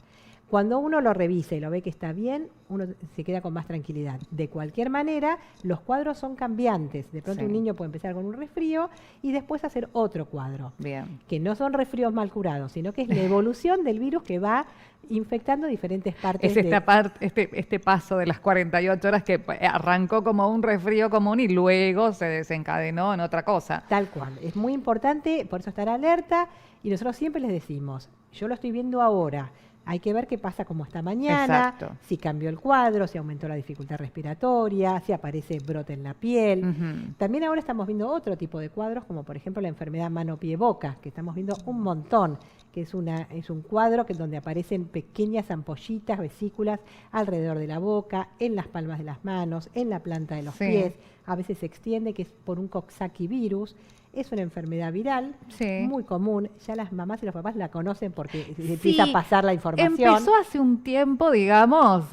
[SPEAKER 4] Cuando uno lo revisa y lo ve que está bien, uno se queda con más tranquilidad. De cualquier manera, los cuadros son cambiantes. De pronto
[SPEAKER 2] Sí.
[SPEAKER 4] un niño puede empezar con un resfrío y después hacer otro cuadro.
[SPEAKER 2] Bien.
[SPEAKER 4] Que no son resfríos mal curados, sino que es la evolución del virus que va infectando diferentes partes
[SPEAKER 2] Es este paso de las 48 horas que arrancó como un resfrío común y luego se desencadenó en otra cosa.
[SPEAKER 4] Tal cual. Es muy importante, por eso estar alerta. Y nosotros siempre les decimos, yo lo estoy viendo ahora. Hay que ver qué pasa como está mañana,
[SPEAKER 2] Exacto.
[SPEAKER 4] si cambió el cuadro, si aumentó la dificultad respiratoria, si aparece brote en la piel.
[SPEAKER 2] Ujú.
[SPEAKER 4] También ahora estamos viendo otro tipo de cuadros, como por ejemplo la enfermedad mano-pie-boca, que estamos viendo un montón, que es un cuadro donde aparecen pequeñas ampollitas, vesículas alrededor de la boca, en las palmas de las manos, en la planta de los
[SPEAKER 2] Sí.
[SPEAKER 4] pies. A veces se extiende, que es por un Coxsackie virus. Es una enfermedad viral
[SPEAKER 2] Sí.
[SPEAKER 4] muy común. Ya las mamás y los papás la conocen porque se empieza a pasar la información.
[SPEAKER 2] Empezó hace un tiempo, digamos,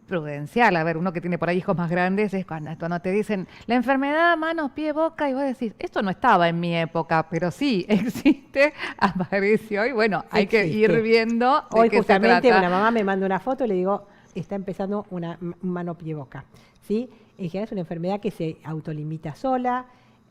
[SPEAKER 2] prudencial. A ver, uno que tiene por ahí hijos más grandes es cuando te dicen la enfermedad manos, pie, boca, y vos decís, esto no estaba en mi época, pero sí existe, apareció, y bueno, hay que
[SPEAKER 4] Existe.
[SPEAKER 2] ir viendo de
[SPEAKER 4] Hoy
[SPEAKER 2] qué se
[SPEAKER 4] justamente
[SPEAKER 2] trata.
[SPEAKER 4] una mamá me manda una foto y le digo, está empezando una mano, pie, boca. ¿Sí? En general es una enfermedad que se autolimita sola.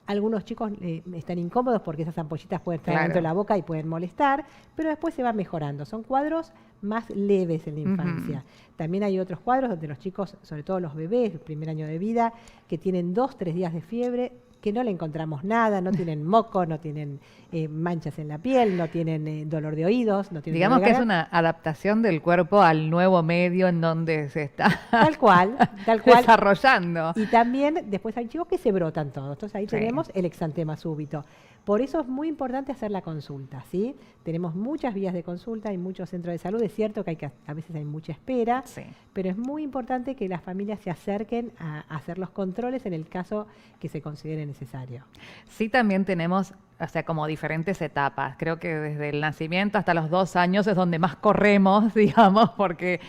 [SPEAKER 4] Algunos chicos están incómodos porque esas ampollitas pueden estar
[SPEAKER 2] Claro.
[SPEAKER 4] dentro de la boca y pueden molestar, pero después se va mejorando. Son cuadros más leves en la
[SPEAKER 2] Ujú.
[SPEAKER 4] infancia. También hay otros cuadros donde los chicos, sobre todo los bebés, el primer año de vida, que tienen 2, 3 días de fiebre, que no le encontramos nada, no tienen moco, no tienen manchas en la piel, no tienen dolor de oídos, no tienen
[SPEAKER 2] Digamos
[SPEAKER 4] dolor de
[SPEAKER 2] que es
[SPEAKER 4] garganta.
[SPEAKER 2] una adaptación del cuerpo al nuevo medio en donde se está
[SPEAKER 4] Tal cual, tal cual.
[SPEAKER 2] desarrollando.
[SPEAKER 4] Y también después hay chicos que se brotan todos. Entonces ahí
[SPEAKER 2] Sí.
[SPEAKER 4] tenemos el exantema súbito. Por eso es muy importante hacer la consulta, ¿sí? Tenemos muchas vías de consulta, hay muchos centros de salud. Es cierto que a veces hay mucha espera,
[SPEAKER 2] Sí.
[SPEAKER 4] pero es muy importante que las familias se acerquen a hacer los controles en el caso que se considere necesario.
[SPEAKER 2] Sí, también tenemos, o sea, como diferentes etapas. Creo que desde el nacimiento hasta los 2 años es donde más corremos, digamos, porque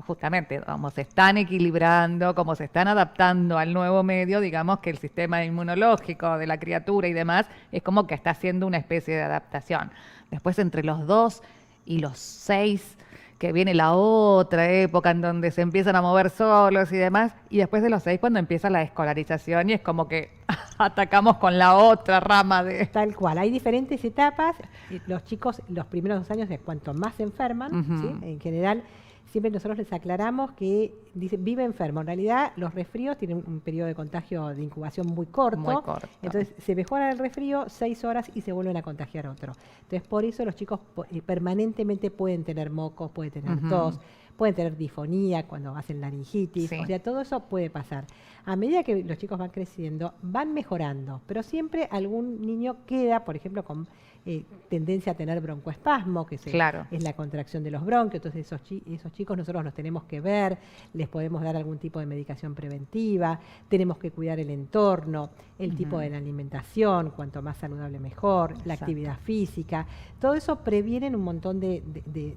[SPEAKER 2] justamente como se están equilibrando, como se están adaptando al nuevo medio, digamos que el sistema inmunológico de la criatura y demás es como que está haciendo una especie de adaptación. Después entre los 2 y los 6 que viene la otra época en donde se empiezan a mover solos y demás, y después de los 6 cuando empieza la escolarización y es como que atacamos con la otra rama de...
[SPEAKER 4] Tal cual, hay diferentes etapas. Los chicos, los primeros 2 años es cuanto más se enferman,
[SPEAKER 2] Ujú.
[SPEAKER 4] ¿sí? En general, siempre nosotros les aclaramos que vive enfermo. En realidad, los resfríos tienen un periodo de contagio de incubación muy corto.
[SPEAKER 2] Muy corto.
[SPEAKER 4] Entonces, se mejora el resfrío 6 horas y se vuelven a contagiar otro. Entonces, por eso los chicos permanentemente pueden tener mocos, pueden tener
[SPEAKER 2] Ujú.
[SPEAKER 4] tos, pueden tener disfonía cuando hacen laringitis,
[SPEAKER 2] Sí.
[SPEAKER 4] o sea, todo eso puede pasar. A medida que los chicos van creciendo, van mejorando, pero siempre algún niño queda, por ejemplo, con tendencia a tener broncoespasmo, que
[SPEAKER 2] Claro.
[SPEAKER 4] es la contracción de los bronquios. Entonces esos chicos nosotros los tenemos que ver, les podemos dar algún tipo de medicación preventiva, tenemos que cuidar el entorno, el tipo de la alimentación, cuanto más saludable mejor, la
[SPEAKER 2] Exacto.
[SPEAKER 4] actividad física. Todo eso previene un montón de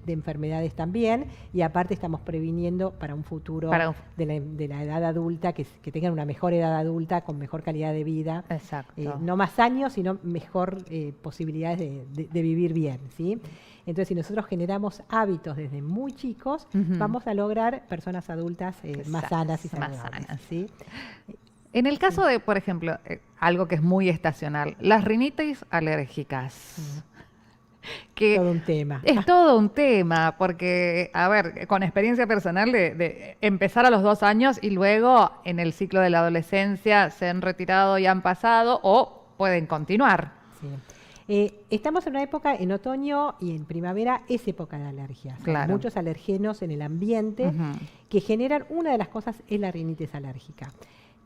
[SPEAKER 4] enfermedades también, y aparte estamos previniendo para un futuro de la edad adulta, que tengan una mejor edad adulta con mejor calidad de vida.
[SPEAKER 2] Exacto.
[SPEAKER 4] No más años, sino mejor posibilidades de vivir bien, ¿sí? Entonces, si nosotros generamos hábitos desde muy chicos, vamos a lograr personas adultas más sanas y
[SPEAKER 2] más
[SPEAKER 4] saludables,
[SPEAKER 2] sanas.
[SPEAKER 4] ¿sí?
[SPEAKER 2] En el caso de, por ejemplo, algo que es muy estacional, las rinitis alérgicas. Que
[SPEAKER 4] Todo un tema.
[SPEAKER 2] es todo un tema, porque, a ver, con experiencia personal de empezar a los 2 años y luego en el ciclo de la adolescencia se han retirado y han pasado o pueden continuar.
[SPEAKER 4] Sí. Estamos en una época, en otoño y en primavera, es época de alergias. Hay
[SPEAKER 2] Claro.
[SPEAKER 4] muchos alergenos en el ambiente que generan, una de las cosas es la rinitis alérgica,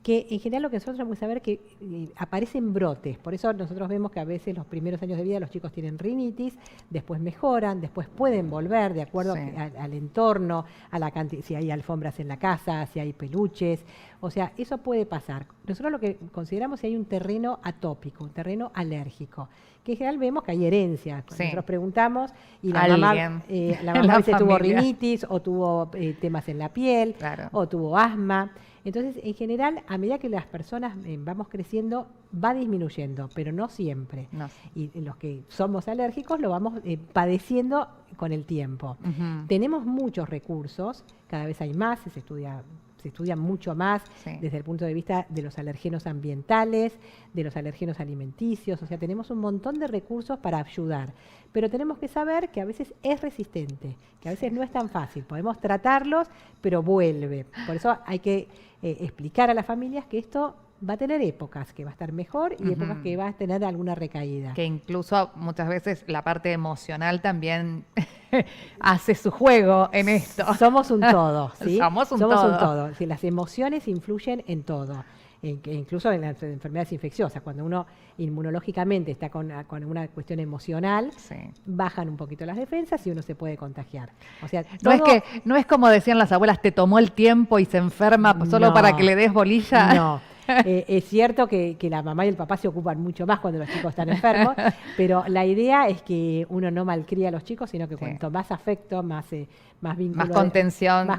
[SPEAKER 4] que en general lo que nosotros tenemos que saber es que aparecen brotes. Por eso nosotros vemos que a veces los primeros años de vida los chicos tienen rinitis, después mejoran, después pueden volver de acuerdo
[SPEAKER 2] Sí.
[SPEAKER 4] al entorno, a la cantidad, si hay alfombras en la casa, si hay peluches. O sea, eso puede pasar. Nosotros lo que consideramos es si hay un terreno atópico, un terreno alérgico, que en general vemos que hay herencia.
[SPEAKER 2] Sí.
[SPEAKER 4] Nosotros preguntamos y la
[SPEAKER 2] Alguien
[SPEAKER 4] mamá,
[SPEAKER 2] en
[SPEAKER 4] a
[SPEAKER 2] la
[SPEAKER 4] veces tuvo
[SPEAKER 2] familia.
[SPEAKER 4] rinitis o tuvo temas en la piel,
[SPEAKER 2] Claro.
[SPEAKER 4] o tuvo asma. Entonces, en general, a medida que las personas vamos creciendo, va disminuyendo, pero no siempre.
[SPEAKER 2] No.
[SPEAKER 4] Y los que somos alérgicos lo vamos padeciendo con el tiempo. Tenemos muchos recursos, cada vez hay más, se estudia mucho más
[SPEAKER 2] Sí.
[SPEAKER 4] desde el punto de vista de los alergenos ambientales, de los alergenos alimenticios, o sea, tenemos un montón de recursos para ayudar, pero tenemos que saber que a veces es resistente, que a veces no es tan fácil, podemos tratarlos, pero vuelve. Por eso hay que explicar a las familias que esto va a tener épocas, que va a estar mejor y épocas que va a tener alguna recaída.
[SPEAKER 2] Que incluso muchas veces la parte emocional también hace su juego en esto.
[SPEAKER 4] Somos un todo, ¿sí?
[SPEAKER 2] Somos un todo.
[SPEAKER 4] Sí, las emociones influyen en todo, incluso en las enfermedades infecciosas. Cuando uno inmunológicamente está con una cuestión emocional,
[SPEAKER 2] Sí.
[SPEAKER 4] bajan un poquito las defensas y uno se puede contagiar. O sea,
[SPEAKER 2] No es como decían las abuelas, te tomó el tiempo y se enferma solo
[SPEAKER 4] No.
[SPEAKER 2] para que le des bolilla.
[SPEAKER 4] No. Es cierto que la mamá y el papá se ocupan mucho más cuando los chicos están enfermos, pero la idea es que uno no malcría a los chicos, sino que
[SPEAKER 2] Sí.
[SPEAKER 4] cuanto más afecto, más vínculo,
[SPEAKER 2] Más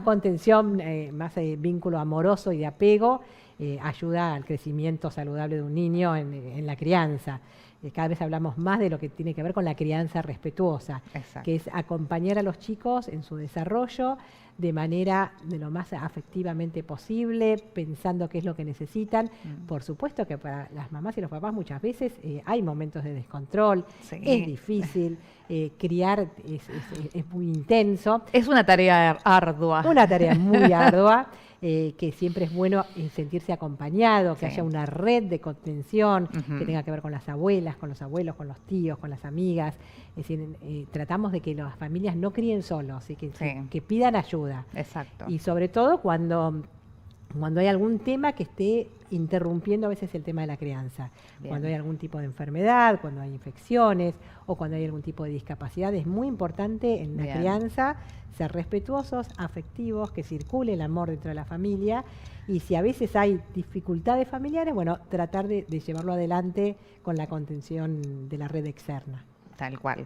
[SPEAKER 2] contención.
[SPEAKER 4] más vínculo amoroso y de apego, ayuda al crecimiento saludable de un niño en la crianza. Cada vez hablamos más de lo que tiene que ver con la crianza respetuosa,
[SPEAKER 2] Exacto.
[SPEAKER 4] que es acompañar a los chicos en su desarrollo de manera de lo más afectivamente posible, pensando qué es lo que necesitan. Por supuesto que para las mamás y los papás muchas veces hay momentos de descontrol,
[SPEAKER 2] Sí.
[SPEAKER 4] es difícil, criar es muy intenso,
[SPEAKER 2] Es una tarea ardua.
[SPEAKER 4] una tarea muy ardua, que siempre es bueno sentirse acompañado, que
[SPEAKER 2] Sí.
[SPEAKER 4] haya una red de contención
[SPEAKER 2] Ujú.
[SPEAKER 4] que tenga que ver con las abuelas, con los abuelos, con los tíos, con las amigas. Es decir, tratamos de que las familias no críen solos y que pidan ayuda.
[SPEAKER 2] Exacto.
[SPEAKER 4] Y sobre todo cuando hay algún tema que esté interrumpiendo a veces el tema de la crianza.
[SPEAKER 2] Bien.
[SPEAKER 4] Cuando hay algún tipo de enfermedad, cuando hay infecciones o cuando hay algún tipo de discapacidad, es muy importante en la
[SPEAKER 2] Bien.
[SPEAKER 4] crianza ser respetuosos, afectivos, que circule el amor dentro de la familia. Y si a veces hay dificultades familiares, bueno, tratar de llevarlo adelante con la contención de la red externa.
[SPEAKER 2] Tal cual.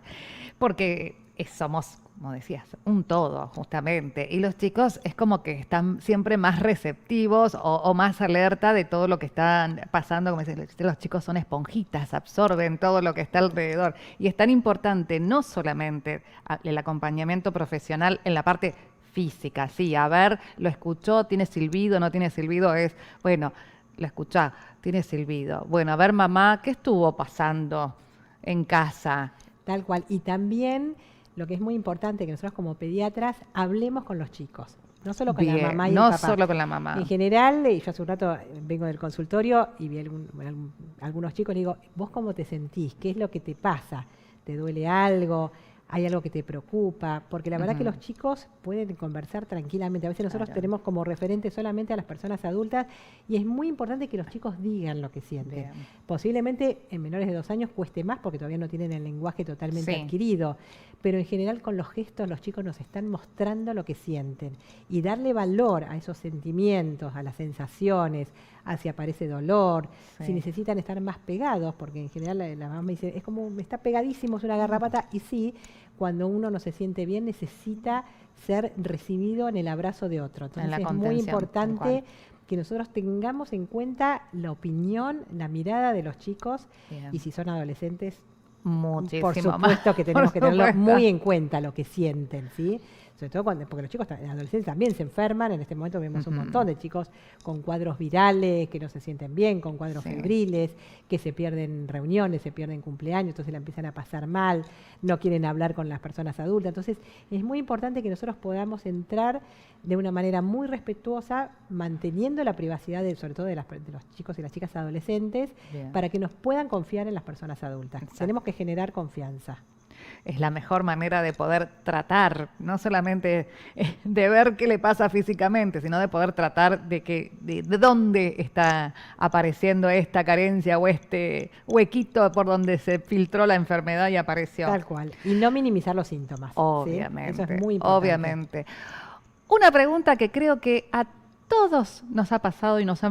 [SPEAKER 2] Porque somos, como decías, un todo, justamente. Y los chicos es como que están siempre más receptivos o más alerta de todo lo que están pasando. Como dicen, los chicos son esponjitas, absorben todo lo que está alrededor. Y es tan importante no solamente el acompañamiento profesional en la parte física, sí, a ver, lo escuchó, tiene silbido, no tiene silbido, bueno, lo escuchá, tiene silbido. Bueno, a ver, mamá, ¿qué estuvo pasando en casa?
[SPEAKER 4] Tal cual. Y también lo que es muy importante, que nosotros como pediatras hablemos con los chicos, no solo con la
[SPEAKER 2] Bien,
[SPEAKER 4] mamá y
[SPEAKER 2] no
[SPEAKER 4] el papá.
[SPEAKER 2] solo con la mamá.
[SPEAKER 4] En general, yo hace un rato vengo del consultorio y vi algunos chicos, le digo, ¿vos cómo te sentís? ¿Qué es lo que te pasa? ¿Te duele algo? hay algo que te preocupa, porque la verdad que los chicos pueden conversar tranquilamente. A veces nosotros tenemos como referente solamente a las personas adultas y es muy importante que los chicos digan lo que sienten.
[SPEAKER 2] Bien.
[SPEAKER 4] Posiblemente en menores de 2 años cueste más porque todavía no tienen el lenguaje totalmente adquirido, pero en general con los gestos los chicos nos están mostrando lo que sienten y darle valor a esos sentimientos, a las sensaciones, a si aparece dolor, si necesitan estar más pegados, porque en general la mamá me dice, es como, me está pegadísimo, es una garrapata, y sí, cuando uno no se siente bien necesita ser recibido en el abrazo de otro. Entonces es muy importante que nosotros tengamos en cuenta la opinión, la mirada de los chicos, y si son adolescentes,
[SPEAKER 2] muchísimo
[SPEAKER 4] por supuesto
[SPEAKER 2] más.
[SPEAKER 4] que tenemos que tenerlo muy en cuenta lo que sienten, ¿sí? Sobre todo porque los chicos adolescentes también se enferman. En este momento vemos un montón de chicos con cuadros virales, que no se sienten bien, con cuadros febriles, que se pierden reuniones, se pierden cumpleaños, entonces la empiezan a pasar mal, no quieren hablar con las personas adultas. Entonces es muy importante que nosotros podamos entrar de una manera muy respetuosa, manteniendo la privacidad sobre todo de los chicos y las chicas adolescentes, para que nos puedan confiar en las personas adultas. Tenemos que generar confianza.
[SPEAKER 2] Es la mejor manera de poder tratar, no solamente de ver qué le pasa físicamente, sino de poder tratar de dónde está apareciendo esta carencia o este huequito por donde se filtró la enfermedad y apareció.
[SPEAKER 4] Tal cual. Y no minimizar los síntomas.
[SPEAKER 2] Obviamente.
[SPEAKER 4] ¿sí? Eso es muy importante.
[SPEAKER 2] Obviamente. Una pregunta que creo que a todos nos ha pasado y nos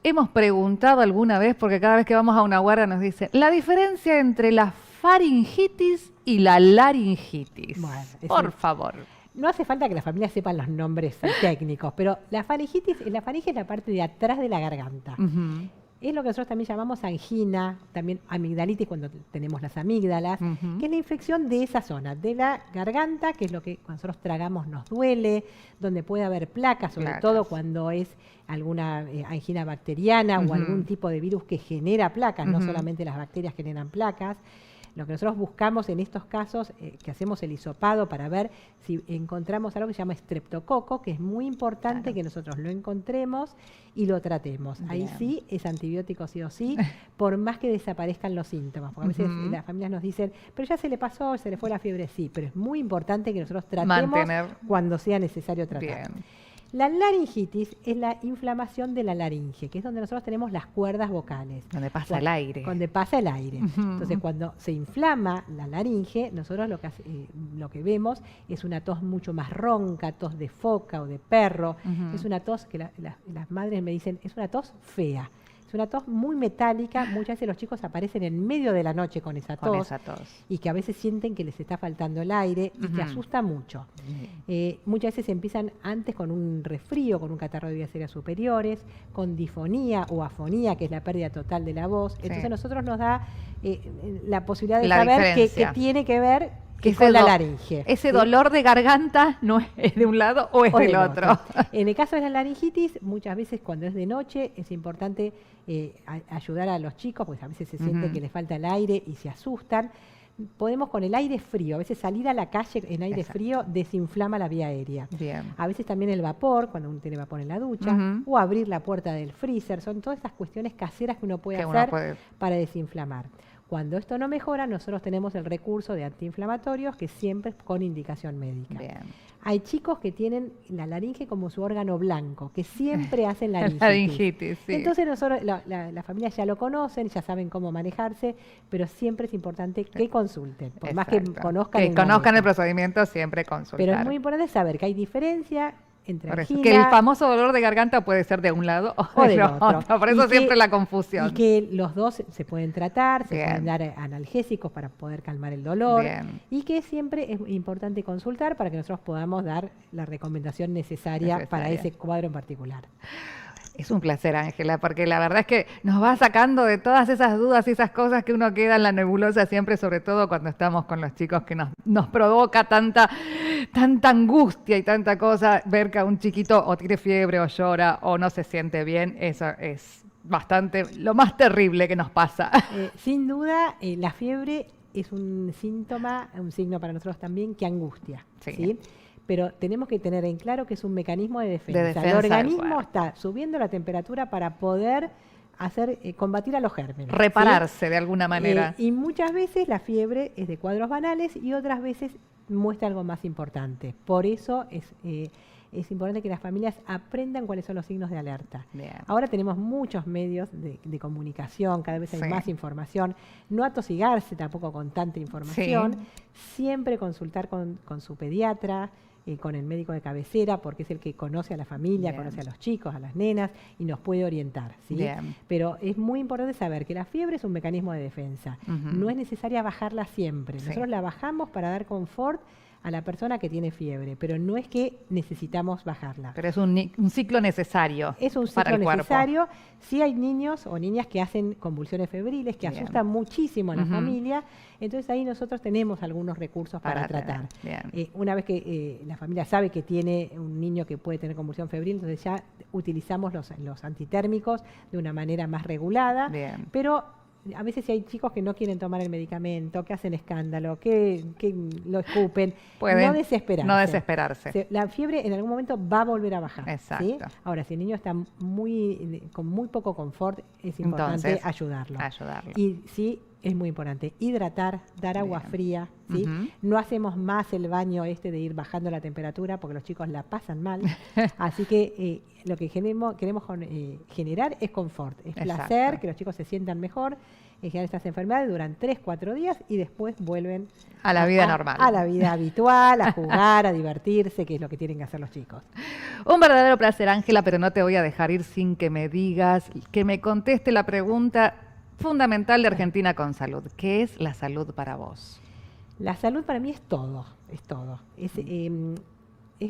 [SPEAKER 2] hemos preguntado alguna vez, porque cada vez que vamos a una guardia nos dicen la diferencia entre la faringitis y la laringitis.
[SPEAKER 4] Bueno,
[SPEAKER 2] por favor.
[SPEAKER 4] No hace falta que las familias sepan los nombres técnicos, pero la faringe es la parte de atrás de la garganta. Es lo que nosotros también llamamos angina, también amigdalitis cuando tenemos las amígdalas, que es la infección de esa zona, de la garganta, que es lo que cuando nosotros tragamos nos duele, donde puede haber placas, sobre todo cuando es alguna angina bacteriana o algún tipo de virus que genera placas, no solamente las bacterias generan placas. Lo que nosotros buscamos en estos casos, que hacemos el hisopado para ver si encontramos algo que se llama estreptococo, que es muy importante que nosotros lo encontremos y lo tratemos. Bien. Ahí sí es antibiótico sí o sí, por más que desaparezcan los síntomas. Porque a veces las familias nos dicen, pero ya se le pasó, se le fue la fiebre, sí, pero es muy importante que nosotros tratemos cuando sea necesario tratar. Bien. La laringitis es la inflamación de la laringe, que es donde nosotros tenemos las cuerdas vocales.
[SPEAKER 2] Donde pasa el aire.
[SPEAKER 4] Donde pasa el aire. Entonces, cuando se inflama la laringe, nosotros lo que vemos es una tos mucho más ronca, tos de foca o de perro. Es una tos que las madres me dicen, es una tos fea. Es una tos muy metálica, muchas veces los chicos aparecen en medio de la noche con esa tos. Y que a veces sienten que les está faltando el aire y que asusta mucho. Muchas veces empiezan antes con un resfrío, con un catarro de vías aéreas superiores, con difonía o afonía, que es la pérdida total de la voz. Entonces nosotros nos da la posibilidad de saber que tiene que ver con la laringe.
[SPEAKER 2] Ese dolor de garganta no es de un lado o es del otro.
[SPEAKER 4] En el caso de la laringitis, muchas veces cuando es de noche es importante ayudar a los chicos, porque a veces se siente que les falta el aire y se asustan. Podemos con el aire frío, a veces salir a la calle en aire frío desinflama la vía aérea. Bien. A veces también el vapor, cuando uno tiene vapor en la ducha, o abrir la puerta del freezer, son todas estas cuestiones caseras que uno puede hacer para desinflamar. Cuando esto no mejora, nosotros tenemos el recurso de antiinflamatorios, que siempre es con indicación médica. Bien. Hay chicos que tienen la laringe como su órgano blanco, que siempre hacen laringitis. Entonces nosotros, la familia ya lo conocen, ya saben cómo manejarse, pero siempre es importante que consulten, por más que conozcan
[SPEAKER 2] el procedimiento, siempre consultar.
[SPEAKER 4] Pero es muy importante saber que hay diferencia entre angina,
[SPEAKER 2] que el famoso dolor de garganta puede ser de un lado o del otro. Por eso siempre la confusión.
[SPEAKER 4] Y que los dos se pueden tratar, se pueden dar analgésicos para poder calmar el dolor. Y que siempre es importante consultar para que nosotros podamos dar la recomendación necesaria para ese cuadro en particular.
[SPEAKER 2] Es un placer, Ángela, porque la verdad es que nos va sacando de todas esas dudas y esas cosas que uno queda en la nebulosa siempre, sobre todo cuando estamos con los chicos, que nos provoca tanta angustia y tanta cosa, ver que a un chiquito o tiene fiebre o llora o no se siente bien, eso es bastante lo más terrible que nos pasa.
[SPEAKER 4] Sin duda, la fiebre es un síntoma, un signo para nosotros también que angustia, ¿sí? Pero tenemos que tener en claro que es un mecanismo de defensa. El organismo está subiendo la temperatura para poder combatir a los gérmenes.
[SPEAKER 2] Repararse
[SPEAKER 4] ¿sí?
[SPEAKER 2] de alguna manera.
[SPEAKER 4] Y muchas veces la fiebre es de cuadros banales y otras veces muestra algo más importante. Por eso es importante que las familias aprendan cuáles son los signos de alerta.
[SPEAKER 2] Bien.
[SPEAKER 4] Ahora tenemos muchos medios de comunicación, cada vez hay
[SPEAKER 2] Sí.
[SPEAKER 4] más información. No atosigarse tampoco con tanta información.
[SPEAKER 2] Sí.
[SPEAKER 4] Siempre consultar con su pediatra, con el médico de cabecera, porque es el que conoce a la familia,
[SPEAKER 2] Bien.
[SPEAKER 4] conoce a los chicos, a las nenas y nos puede orientar. ¿sí?
[SPEAKER 2] Bien.
[SPEAKER 4] Pero es muy importante saber que la fiebre es un mecanismo de defensa.
[SPEAKER 2] Ujú.
[SPEAKER 4] No es necesaria bajarla siempre.
[SPEAKER 2] Sí.
[SPEAKER 4] Nosotros la bajamos para dar confort a la persona que tiene fiebre, pero no es que necesitamos bajarla.
[SPEAKER 2] Pero es un ciclo necesario
[SPEAKER 4] Es un
[SPEAKER 2] para
[SPEAKER 4] ciclo
[SPEAKER 2] el cuerpo.
[SPEAKER 4] necesario. Sí hay niños o niñas que hacen convulsiones febriles, que
[SPEAKER 2] Bien.
[SPEAKER 4] asustan muchísimo a la
[SPEAKER 2] Ujú.
[SPEAKER 4] familia, entonces ahí nosotros tenemos algunos recursos para tratar.
[SPEAKER 2] tener. Bien.
[SPEAKER 4] Una vez que la familia sabe que tiene un niño que puede tener convulsión febril, entonces ya utilizamos los antitérmicos de una manera más regulada,
[SPEAKER 2] Bien.
[SPEAKER 4] pero a veces si hay chicos que no quieren tomar el medicamento, que hacen escándalo, que lo escupen,
[SPEAKER 2] Pueden
[SPEAKER 4] no desesperarse.
[SPEAKER 2] no desesperarse.
[SPEAKER 4] La fiebre en algún momento va a volver a bajar.
[SPEAKER 2] Exacto.
[SPEAKER 4] ¿sí? Ahora, si el niño está con muy poco confort, es importante
[SPEAKER 2] Entonces,
[SPEAKER 4] ayudarlo.
[SPEAKER 2] ayudarlo.
[SPEAKER 4] Y sí, es muy importante hidratar, dar agua
[SPEAKER 2] Bien.
[SPEAKER 4] fría. ¿sí?
[SPEAKER 2] Ujú.
[SPEAKER 4] No hacemos más el baño de ir bajando la temperatura porque los chicos la pasan mal. Así que lo que queremos generar es confort, es
[SPEAKER 2] Exacto.
[SPEAKER 4] placer, que los chicos se sientan mejor. En general estas enfermedades duran 3-4 días y después vuelven
[SPEAKER 2] A la vida normal.
[SPEAKER 4] A la vida habitual, a jugar, a divertirse, que es lo que tienen que hacer los chicos.
[SPEAKER 2] Un verdadero placer, Ángela, pero no te voy a dejar ir sin que me digas, que me conteste la pregunta fundamental de Argentina con Salud. ¿Qué es la salud para vos?
[SPEAKER 4] La salud para mí es todo, es todo. Es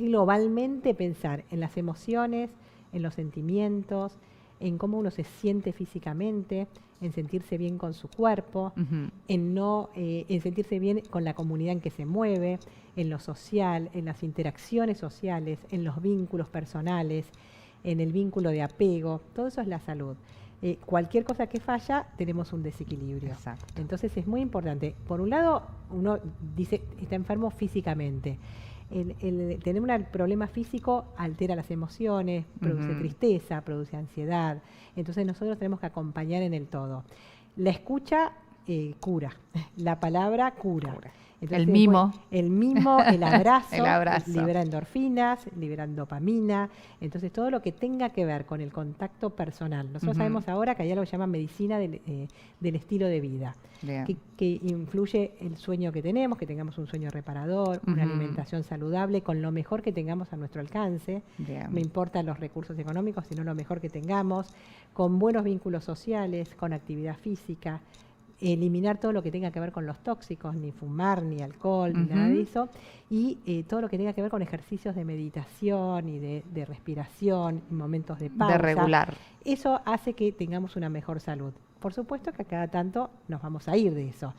[SPEAKER 4] globalmente pensar en las emociones, en los sentimientos, en cómo uno se siente físicamente, en sentirse bien con su cuerpo,
[SPEAKER 2] Ujú.
[SPEAKER 4] en sentirse bien con la comunidad en que se mueve, en lo social, en las interacciones sociales, en los vínculos personales, en el vínculo de apego. Todo eso es la salud. Cualquier cosa que falla, tenemos un desequilibrio.
[SPEAKER 2] Exacto.
[SPEAKER 4] Entonces es muy importante. Por un lado, uno dice, está enfermo físicamente. El tener un problema físico altera las emociones, produce
[SPEAKER 2] Ujú.
[SPEAKER 4] tristeza, produce ansiedad. Entonces nosotros tenemos que acompañar en el todo. La escucha cura, la palabra cura.
[SPEAKER 2] Cura.
[SPEAKER 4] Entonces,
[SPEAKER 2] El mimo.
[SPEAKER 4] El mimo, el abrazo,
[SPEAKER 2] El abrazo.
[SPEAKER 4] libera endorfinas, liberan dopamina. Entonces todo lo que tenga que ver con el contacto personal. Nosotros
[SPEAKER 2] Ujú.
[SPEAKER 4] sabemos ahora que hay algo que se llama medicina del estilo de vida.
[SPEAKER 2] Bien.
[SPEAKER 4] Que influye el sueño que tenemos, que tengamos un sueño reparador, una
[SPEAKER 2] Ujú.
[SPEAKER 4] alimentación saludable, con lo mejor que tengamos a nuestro alcance.
[SPEAKER 2] Bien.
[SPEAKER 4] No importan los recursos económicos, sino lo mejor que tengamos, con buenos vínculos sociales, con actividad física, eliminar todo lo que tenga que ver con los tóxicos, ni fumar, ni alcohol, ni nada
[SPEAKER 2] Ujú.
[SPEAKER 4] de eso, y todo lo que tenga que ver con ejercicios de meditación y de respiración, momentos de pausa.
[SPEAKER 2] De regular.
[SPEAKER 4] Eso hace que tengamos una mejor salud. Por supuesto que a cada tanto nos vamos a ir de eso.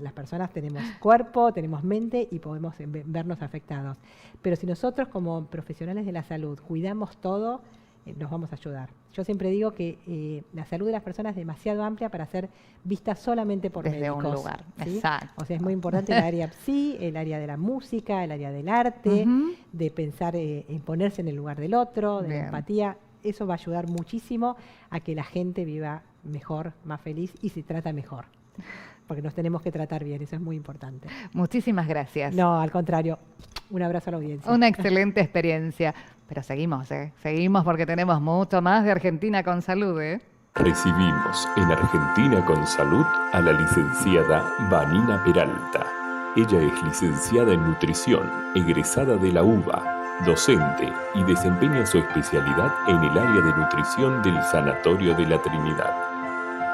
[SPEAKER 4] Las personas tenemos cuerpo, tenemos mente y podemos vernos afectados. Pero si nosotros como profesionales de la salud cuidamos todo, nos vamos a ayudar. Yo siempre digo que la salud de las personas es demasiado amplia para ser vista solamente por
[SPEAKER 2] Desde
[SPEAKER 4] médicos.
[SPEAKER 2] un lugar.
[SPEAKER 4] ¿sí?
[SPEAKER 2] Exacto.
[SPEAKER 4] O sea, es muy importante el área psi, el área de la música, el área del arte,
[SPEAKER 2] Ujú.
[SPEAKER 4] de pensar en ponerse en el lugar del otro, de la
[SPEAKER 2] Bien.
[SPEAKER 4] empatía. Eso va a ayudar muchísimo a que la gente viva mejor, más feliz y se trata mejor. Porque nos tenemos que tratar bien, eso es muy importante.
[SPEAKER 2] Muchísimas gracias.
[SPEAKER 4] No, al contrario, un abrazo a la audiencia.
[SPEAKER 2] Una excelente experiencia. Pero seguimos, ¿eh? Seguimos porque tenemos mucho más de Argentina con Salud, ¿eh?
[SPEAKER 1] Recibimos en Argentina con Salud a la licenciada Vanina Peralta. Ella es licenciada en nutrición, egresada de la UBA, docente y desempeña su especialidad en el área de nutrición del Sanatorio de la Trinidad.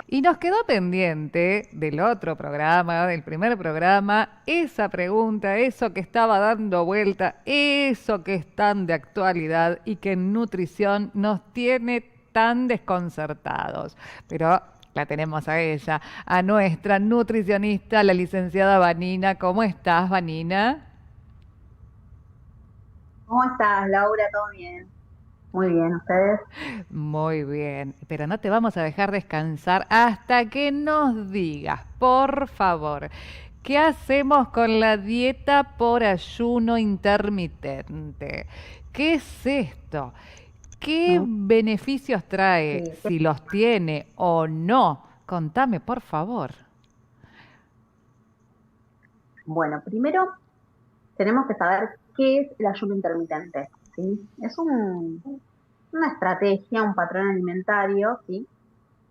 [SPEAKER 2] Y nos quedó pendiente del otro programa, del primer programa, esa pregunta, eso que estaba dando vuelta, eso que es tan de actualidad y que en nutrición nos tiene tan desconcertados. Pero la tenemos a ella, a nuestra nutricionista, la licenciada Vanina. ¿Cómo estás, Vanina?
[SPEAKER 5] ¿Cómo estás, Laura? ¿Todo bien? Muy bien, ¿ustedes?
[SPEAKER 2] Muy bien, pero no te vamos a dejar descansar hasta que nos digas, por favor, ¿qué hacemos con la dieta por ayuno intermitente? ¿Qué es esto? ¿Qué
[SPEAKER 5] ¿no?
[SPEAKER 2] beneficios trae?
[SPEAKER 5] Sí,
[SPEAKER 2] Si los tiene o no. Contame, por favor.
[SPEAKER 5] bueno, primero tenemos que saber qué es el ayuno intermitente, ¿sí? Es una estrategia, un patrón alimentario, ¿sí?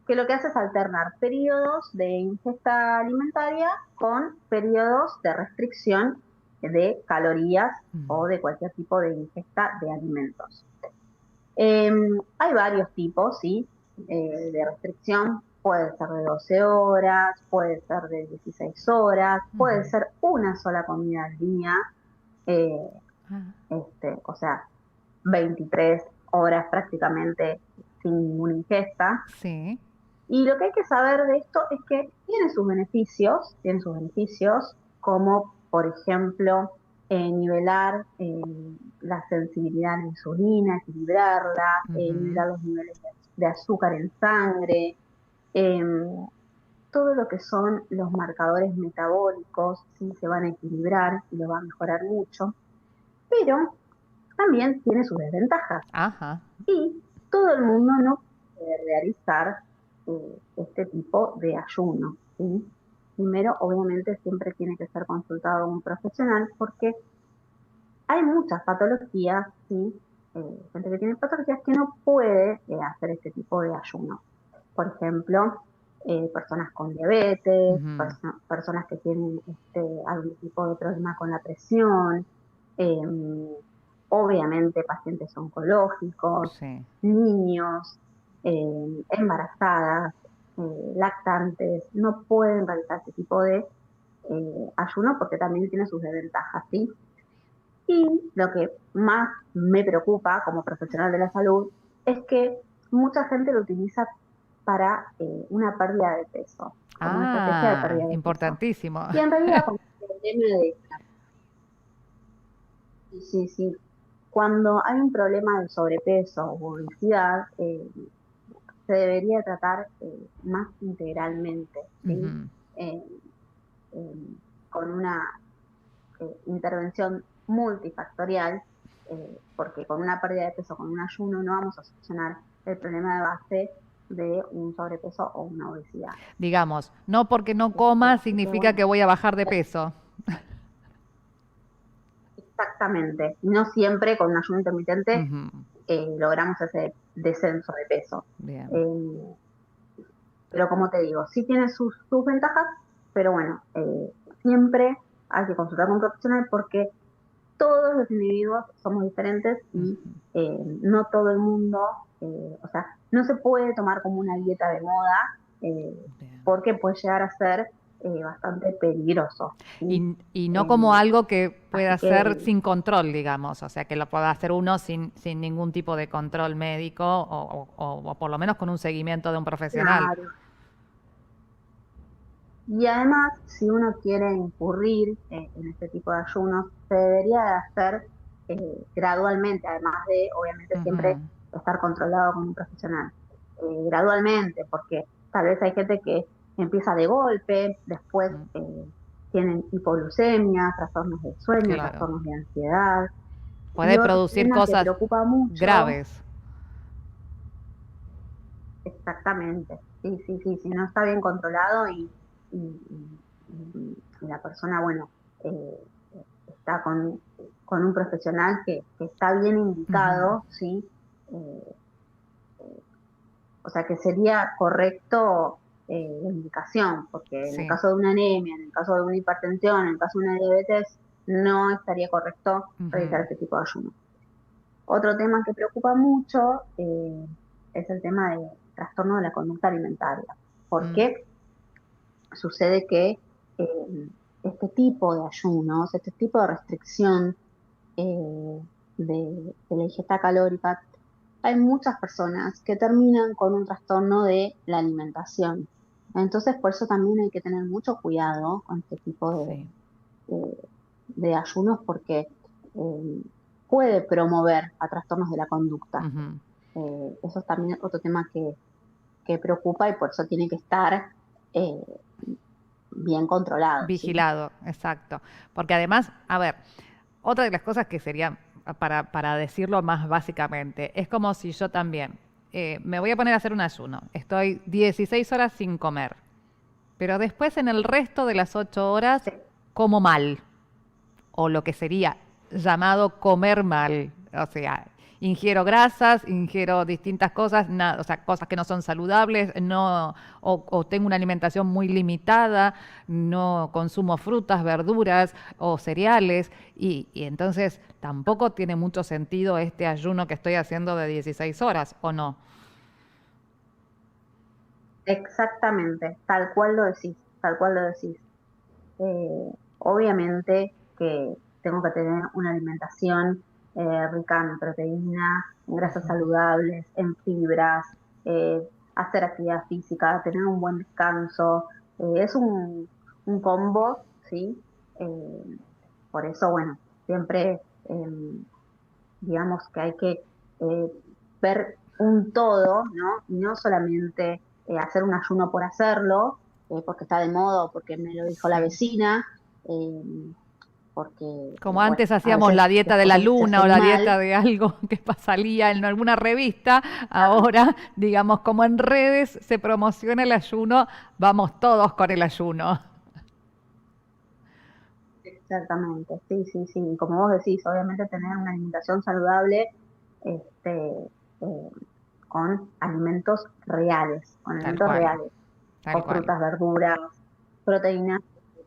[SPEAKER 5] Que lo que hace es alternar periodos de ingesta alimentaria con periodos de restricción de calorías o
[SPEAKER 2] Mm,
[SPEAKER 5] de cualquier tipo de ingesta de alimentos. Hay varios tipos, ¿sí? De restricción. Puede ser de 12 horas, puede ser de 16 horas,
[SPEAKER 2] ujú.
[SPEAKER 5] puede ser una sola comida al día, eh,
[SPEAKER 2] Ah,
[SPEAKER 5] o sea, 23 horas prácticamente sin ninguna ingesta.
[SPEAKER 2] sí.
[SPEAKER 5] Y lo que hay que saber de esto es que tiene sus beneficios, como por ejemplo nivelar la sensibilidad a la insulina, equilibrarla,
[SPEAKER 2] Ujú.
[SPEAKER 5] nivelar los niveles de azúcar en sangre, em, todo lo que son los marcadores metabólicos, sí, se van a equilibrar y lo va a mejorar mucho, pero también tiene sus desventajas.
[SPEAKER 2] Ajá.
[SPEAKER 5] Y todo el mundo no puede realizar este tipo de ayuno, ¿sí? Primero, obviamente, siempre tiene que ser consultado un profesional porque hay muchas patologías, ¿sí? Gente que tiene patologías que no puede hacer este tipo de ayuno. Por ejemplo, personas con diabetes,
[SPEAKER 2] Ujú.
[SPEAKER 5] personas que tienen algún tipo de problema con la presión, em, obviamente pacientes oncológicos,
[SPEAKER 2] Sí.
[SPEAKER 5] niños, embarazadas, lactantes, no pueden realizar este tipo de ayuno porque también tiene sus desventajas, ¿sí? Y lo que más me preocupa como profesional de la salud es que mucha gente lo utiliza para una pérdida de peso, como una estrategia de
[SPEAKER 2] Ah,
[SPEAKER 5] pérdida de peso.
[SPEAKER 2] importantísimo.
[SPEAKER 5] Y en realidad, con el problema de, sí, sí, sí, cuando hay un problema de sobrepeso o obesidad, se debería tratar más integralmente, ¿sí?
[SPEAKER 2] Ujú.
[SPEAKER 5] Eh, eh, con una intervención multifactorial, porque con una pérdida de peso, con un ayuno, no vamos a solucionar el problema de base de un sobrepeso o una obesidad.
[SPEAKER 2] Digamos, no porque no coma
[SPEAKER 5] Así que
[SPEAKER 2] significa que
[SPEAKER 5] bueno,
[SPEAKER 2] voy a bajar de peso.
[SPEAKER 5] exactamente. Y no siempre con un ayuno intermitente
[SPEAKER 2] Ujú.
[SPEAKER 5] logramos ese descenso de peso.
[SPEAKER 2] Bien.
[SPEAKER 5] Eh, pero como te digo, sí tiene sus ventajas, pero bueno, siempre hay que consultar con un profesional porque todos los individuos somos diferentes y
[SPEAKER 2] Ujú.
[SPEAKER 5] no todo el mundo, o sea, no se puede tomar como una dieta de moda
[SPEAKER 2] Bien.
[SPEAKER 5] porque puede llegar a ser bastante peligroso, ¿sí?
[SPEAKER 2] Y no como
[SPEAKER 5] Eh,
[SPEAKER 2] algo que pueda
[SPEAKER 5] así que
[SPEAKER 2] ser sin control, digamos, o sea, que lo pueda hacer uno sin ningún tipo de control médico o por lo menos con un seguimiento de un profesional.
[SPEAKER 5] claro. Y además, si uno quiere incurrir en este tipo de ayunos, se debería de hacer gradualmente, además de, obviamente, siempre
[SPEAKER 2] Ujú.
[SPEAKER 5] estar controlado con un profesional. Gradualmente, porque tal vez hay gente que empieza de golpe, después
[SPEAKER 2] Mm,
[SPEAKER 5] tienen hipoglucemia, trastornos del sueño,
[SPEAKER 2] claro.
[SPEAKER 5] trastornos de ansiedad. Y
[SPEAKER 2] Puede
[SPEAKER 5] otro
[SPEAKER 2] producir
[SPEAKER 5] tema que
[SPEAKER 2] cosas
[SPEAKER 5] preocupa mucho,
[SPEAKER 2] graves.
[SPEAKER 5] exactamente, sí, sí, sí, si no está bien controlado y la persona, bueno, eh, está con un profesional que está bien
[SPEAKER 2] Ujú.
[SPEAKER 5] indicado, ¿sí? Eh, o sea, que sería correcto la indicación, porque en el
[SPEAKER 2] Sí.
[SPEAKER 5] caso de una anemia, en el caso de una hipertensión, en el caso de una diabetes, no estaría correcto realizar
[SPEAKER 2] Ujú.
[SPEAKER 5] este tipo de ayuno. Otro tema que preocupa mucho es el tema del trastorno de la conducta alimentaria. ¿Por
[SPEAKER 2] Mm,
[SPEAKER 5] qué? Sucede que eh, este tipo de ayunos, este tipo de restricción de la ingesta calórica, hay muchas personas que terminan con un trastorno de la alimentación. Entonces, por eso también hay que tener mucho cuidado con este tipo
[SPEAKER 2] sí.
[SPEAKER 5] de ayunos porque eh, puede promover a trastornos de la conducta.
[SPEAKER 2] Ujú.
[SPEAKER 5] Eso es también otro tema que preocupa y por eso tiene que estar eh, bien controlado, ¿sí?
[SPEAKER 2] Vigilado, exacto. Porque además, a ver, otra de las cosas que sería para decirlo más básicamente. Es como si yo también me voy a poner a hacer un ayuno. Estoy 16 horas sin comer, pero después en el resto de las 8 horas
[SPEAKER 5] Sí,
[SPEAKER 2] como mal, o lo que sería llamado comer mal. O sea, ingiero grasas, ingiero distintas cosas, o sea, cosas que no son saludables, no, o tengo una alimentación muy limitada, no consumo frutas, verduras o cereales, y entonces tampoco tiene mucho sentido este ayuno que estoy haciendo de 16 horas, ¿o no?
[SPEAKER 5] exactamente, tal cual lo decís, tal cual lo decís. Obviamente que tengo que tener una alimentación rica en proteína, en grasas
[SPEAKER 2] Ujú.
[SPEAKER 5] saludables, en fibras, eh, hacer actividad física, tener un buen descanso. Es un combo, ¿sí? Eh, por eso, bueno, siempre digamos que hay que eh, ver un todo, ¿no? Y no solamente hacer un ayuno por hacerlo, porque está de moda o porque me lo dijo la
[SPEAKER 2] Sí.
[SPEAKER 5] vecina, eh, porque,
[SPEAKER 2] Como
[SPEAKER 5] bueno,
[SPEAKER 2] antes
[SPEAKER 5] a
[SPEAKER 2] hacíamos
[SPEAKER 5] veces
[SPEAKER 2] la dieta
[SPEAKER 5] las
[SPEAKER 2] de la
[SPEAKER 5] cosas se
[SPEAKER 2] luna o
[SPEAKER 5] hacen
[SPEAKER 2] la
[SPEAKER 5] mal.
[SPEAKER 2] dieta de algo que salía en alguna revista, ahora, digamos, como en redes se promociona el ayuno, vamos todos con el ayuno.
[SPEAKER 5] Exactamente, sí, sí, sí. Y como vos decís, obviamente tener una alimentación saludable, este, eh, con
[SPEAKER 2] Tal
[SPEAKER 5] alimentos
[SPEAKER 2] cual,
[SPEAKER 5] reales,
[SPEAKER 2] tal
[SPEAKER 5] con
[SPEAKER 2] cual.
[SPEAKER 5] frutas, verduras, proteínas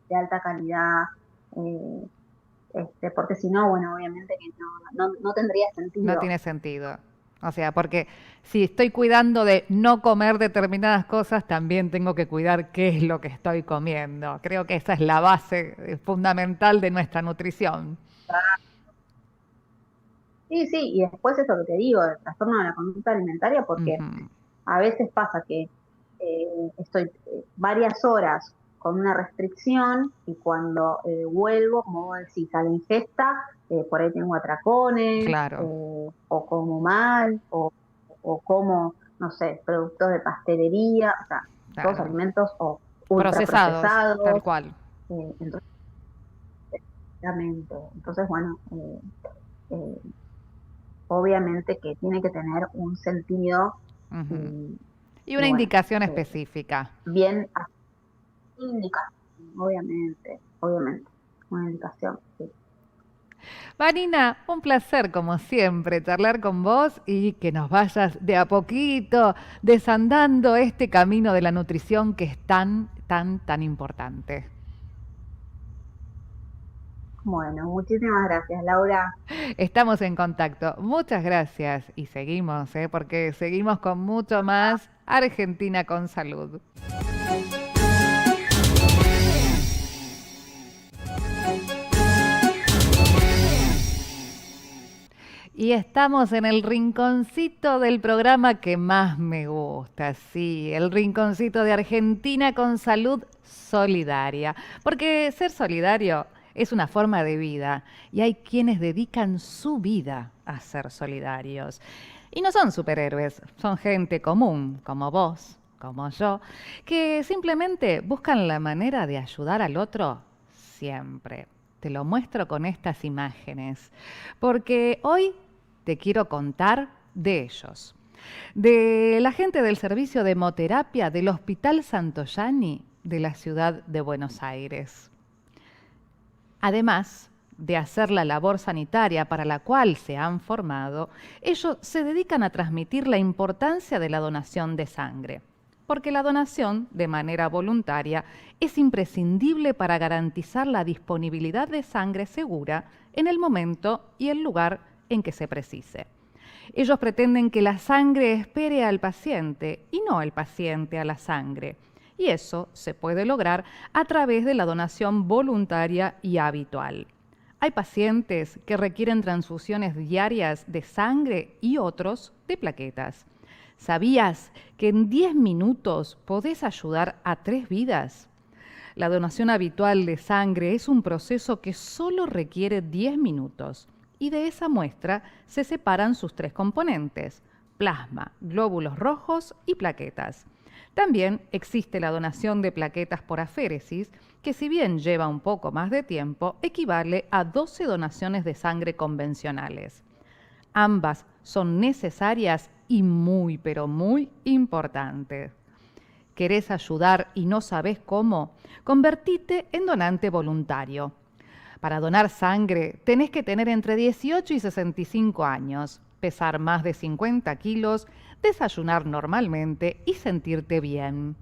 [SPEAKER 5] de alta calidad, eh, porque si no, bueno, obviamente que no tendría
[SPEAKER 2] No
[SPEAKER 5] sentido.
[SPEAKER 2] tiene sentido. O sea, porque si estoy cuidando de no comer determinadas cosas, también tengo que cuidar qué es lo que estoy comiendo. Creo que esa es la base fundamental de nuestra nutrición.
[SPEAKER 5] Sí, sí, y después eso que te digo, el trastorno de la conducta alimentaria, porque
[SPEAKER 2] Ujú.
[SPEAKER 5] a veces pasa que estoy varias horas con una restricción y cuando vuelvo, como vos decís, a la ingesta, por ahí tengo atracones,
[SPEAKER 2] Claro,
[SPEAKER 5] o como mal, o como, no sé, productos de pastelería, o sea, todos
[SPEAKER 2] claro.
[SPEAKER 5] alimentos o
[SPEAKER 2] Procesados, tal
[SPEAKER 5] ultraprocesados.
[SPEAKER 2] cual.
[SPEAKER 5] Entonces, realmente, entonces, bueno, eh, obviamente que tiene que tener un sentido
[SPEAKER 2] Ujú.
[SPEAKER 5] y,
[SPEAKER 2] Y
[SPEAKER 5] y
[SPEAKER 2] una
[SPEAKER 5] bueno,
[SPEAKER 2] indicación
[SPEAKER 5] eh,
[SPEAKER 2] específica.
[SPEAKER 5] bien indicación, obviamente, obviamente, una indicación, sí.
[SPEAKER 2] Marina, un placer como siempre charlar con vos y que nos vayas de a poquito desandando este camino de la nutrición que es tan, tan, tan importante.
[SPEAKER 5] Bueno, muchísimas gracias, Laura.
[SPEAKER 2] Estamos en contacto. Muchas gracias y seguimos, porque seguimos con mucho más Argentina con salud. Y estamos en el rinconcito del programa que más me gusta, sí, el rinconcito de Argentina con salud solidaria. Porque ser solidario es una forma de vida y hay quienes dedican su vida a ser solidarios. Y no son superhéroes, son gente común, como vos, como yo, que simplemente buscan la manera de ayudar al otro siempre. Te lo muestro con estas imágenes, porque hoy te quiero contar de ellos, de la gente del servicio de hemoterapia del Hospital Santoyani de la ciudad de Buenos Aires. Además de hacer la labor sanitaria para la cual se han formado, ellos se dedican a transmitir la importancia de la donación de sangre, porque la donación, de manera voluntaria, es imprescindible para garantizar la disponibilidad de sangre segura en el momento y el lugar en que se precise. Ellos pretenden que la sangre espere al paciente y no el paciente a la sangre. Y eso se puede lograr a través de la donación voluntaria y habitual. Hay pacientes que requieren transfusiones diarias de sangre y otros de plaquetas. ¿Sabías que en 10 minutos podés ayudar a 3 vidas? La donación habitual de sangre es un proceso que solo requiere 10 minutos y de esa muestra se separan sus 3 componentes: plasma, glóbulos rojos y plaquetas. También existe la donación de plaquetas por aféresis, que si bien lleva un poco más de tiempo, equivale a 12 donaciones de sangre convencionales. Ambas son necesarias y muy, pero muy importantes. ¿Querés ayudar y no sabés cómo? Convertite en donante voluntario. Para donar sangre tenés que tener entre 18 y 65 años, pesar más de 50 kilos, desayunar normalmente y sentirte bien.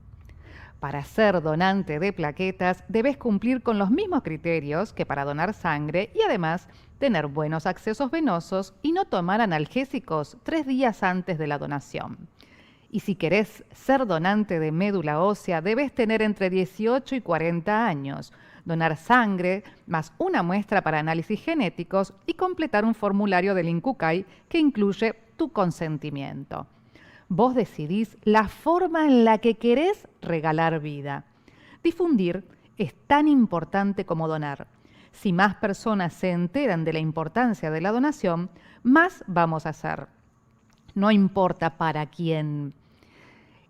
[SPEAKER 2] Para ser donante de plaquetas debes cumplir con los mismos criterios que para donar sangre y además tener buenos accesos venosos y no tomar analgésicos 3 días antes de la donación. Y si querés ser donante de médula ósea, debes tener entre 18 y 40 años, donar sangre, más una muestra para análisis genéticos y completar un formulario del INCUCAI que incluye tu consentimiento. Vos decidís la forma en la que querés regalar vida. Difundir es tan importante como donar. Si más personas se enteran de la importancia de la donación, más vamos a hacer. No importa para quién,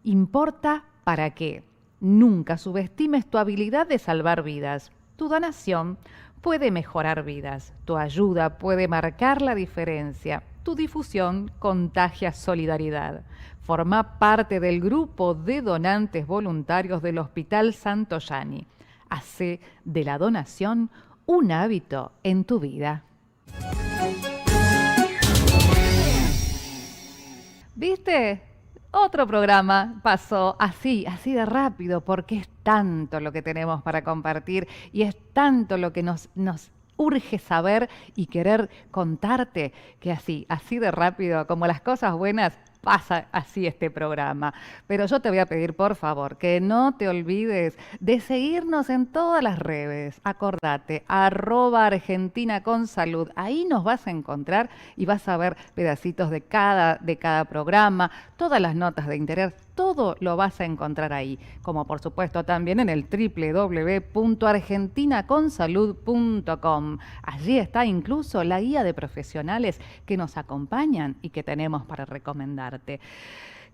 [SPEAKER 2] importa para qué. Nunca subestimes tu habilidad de salvar vidas. Tu donación puede mejorar vidas. Tu ayuda puede marcar la diferencia. Tu difusión contagia solidaridad. Forma parte del grupo de donantes voluntarios del Hospital Santoyani. Hace de la donación un hábito en tu vida. ¿Viste? Otro programa pasó así de rápido, porque es tanto lo que tenemos para compartir y es tanto lo que nos urge saber y querer contarte, que así de rápido, como las cosas buenas, pasa así este programa. Pero yo te voy a pedir, por favor, que no te olvides de seguirnos en todas las redes. Acordate, @ArgentinaConSalud. Ahí nos vas a encontrar y vas a ver pedacitos de cada programa, todas las notas de interés, todo lo vas a encontrar ahí, como por supuesto también en el www.argentinaconsalud.com. Allí está incluso la guía de profesionales que nos acompañan y que tenemos para recomendarte.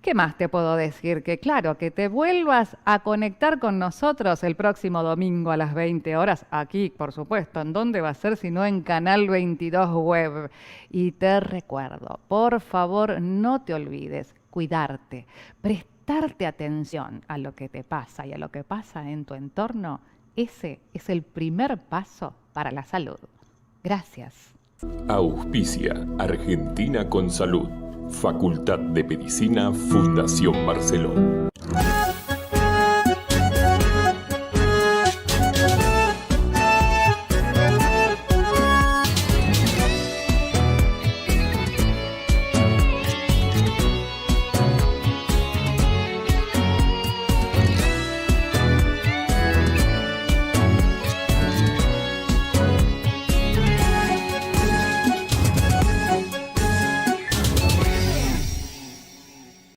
[SPEAKER 2] ¿Qué más te puedo decir? Que claro, que te vuelvas a conectar con nosotros el próximo domingo a las 20 horas, aquí por supuesto. ¿En dónde va a ser sino en Canal 22 Web? Y te recuerdo, por favor, no te olvides, cuidarte, prestarte atención a lo que te pasa y a lo que pasa en tu entorno. Ese es el primer paso para la salud. Gracias.
[SPEAKER 1] Auspicia Argentina con Salud. Facultad de Medicina, Fundación Barcelona.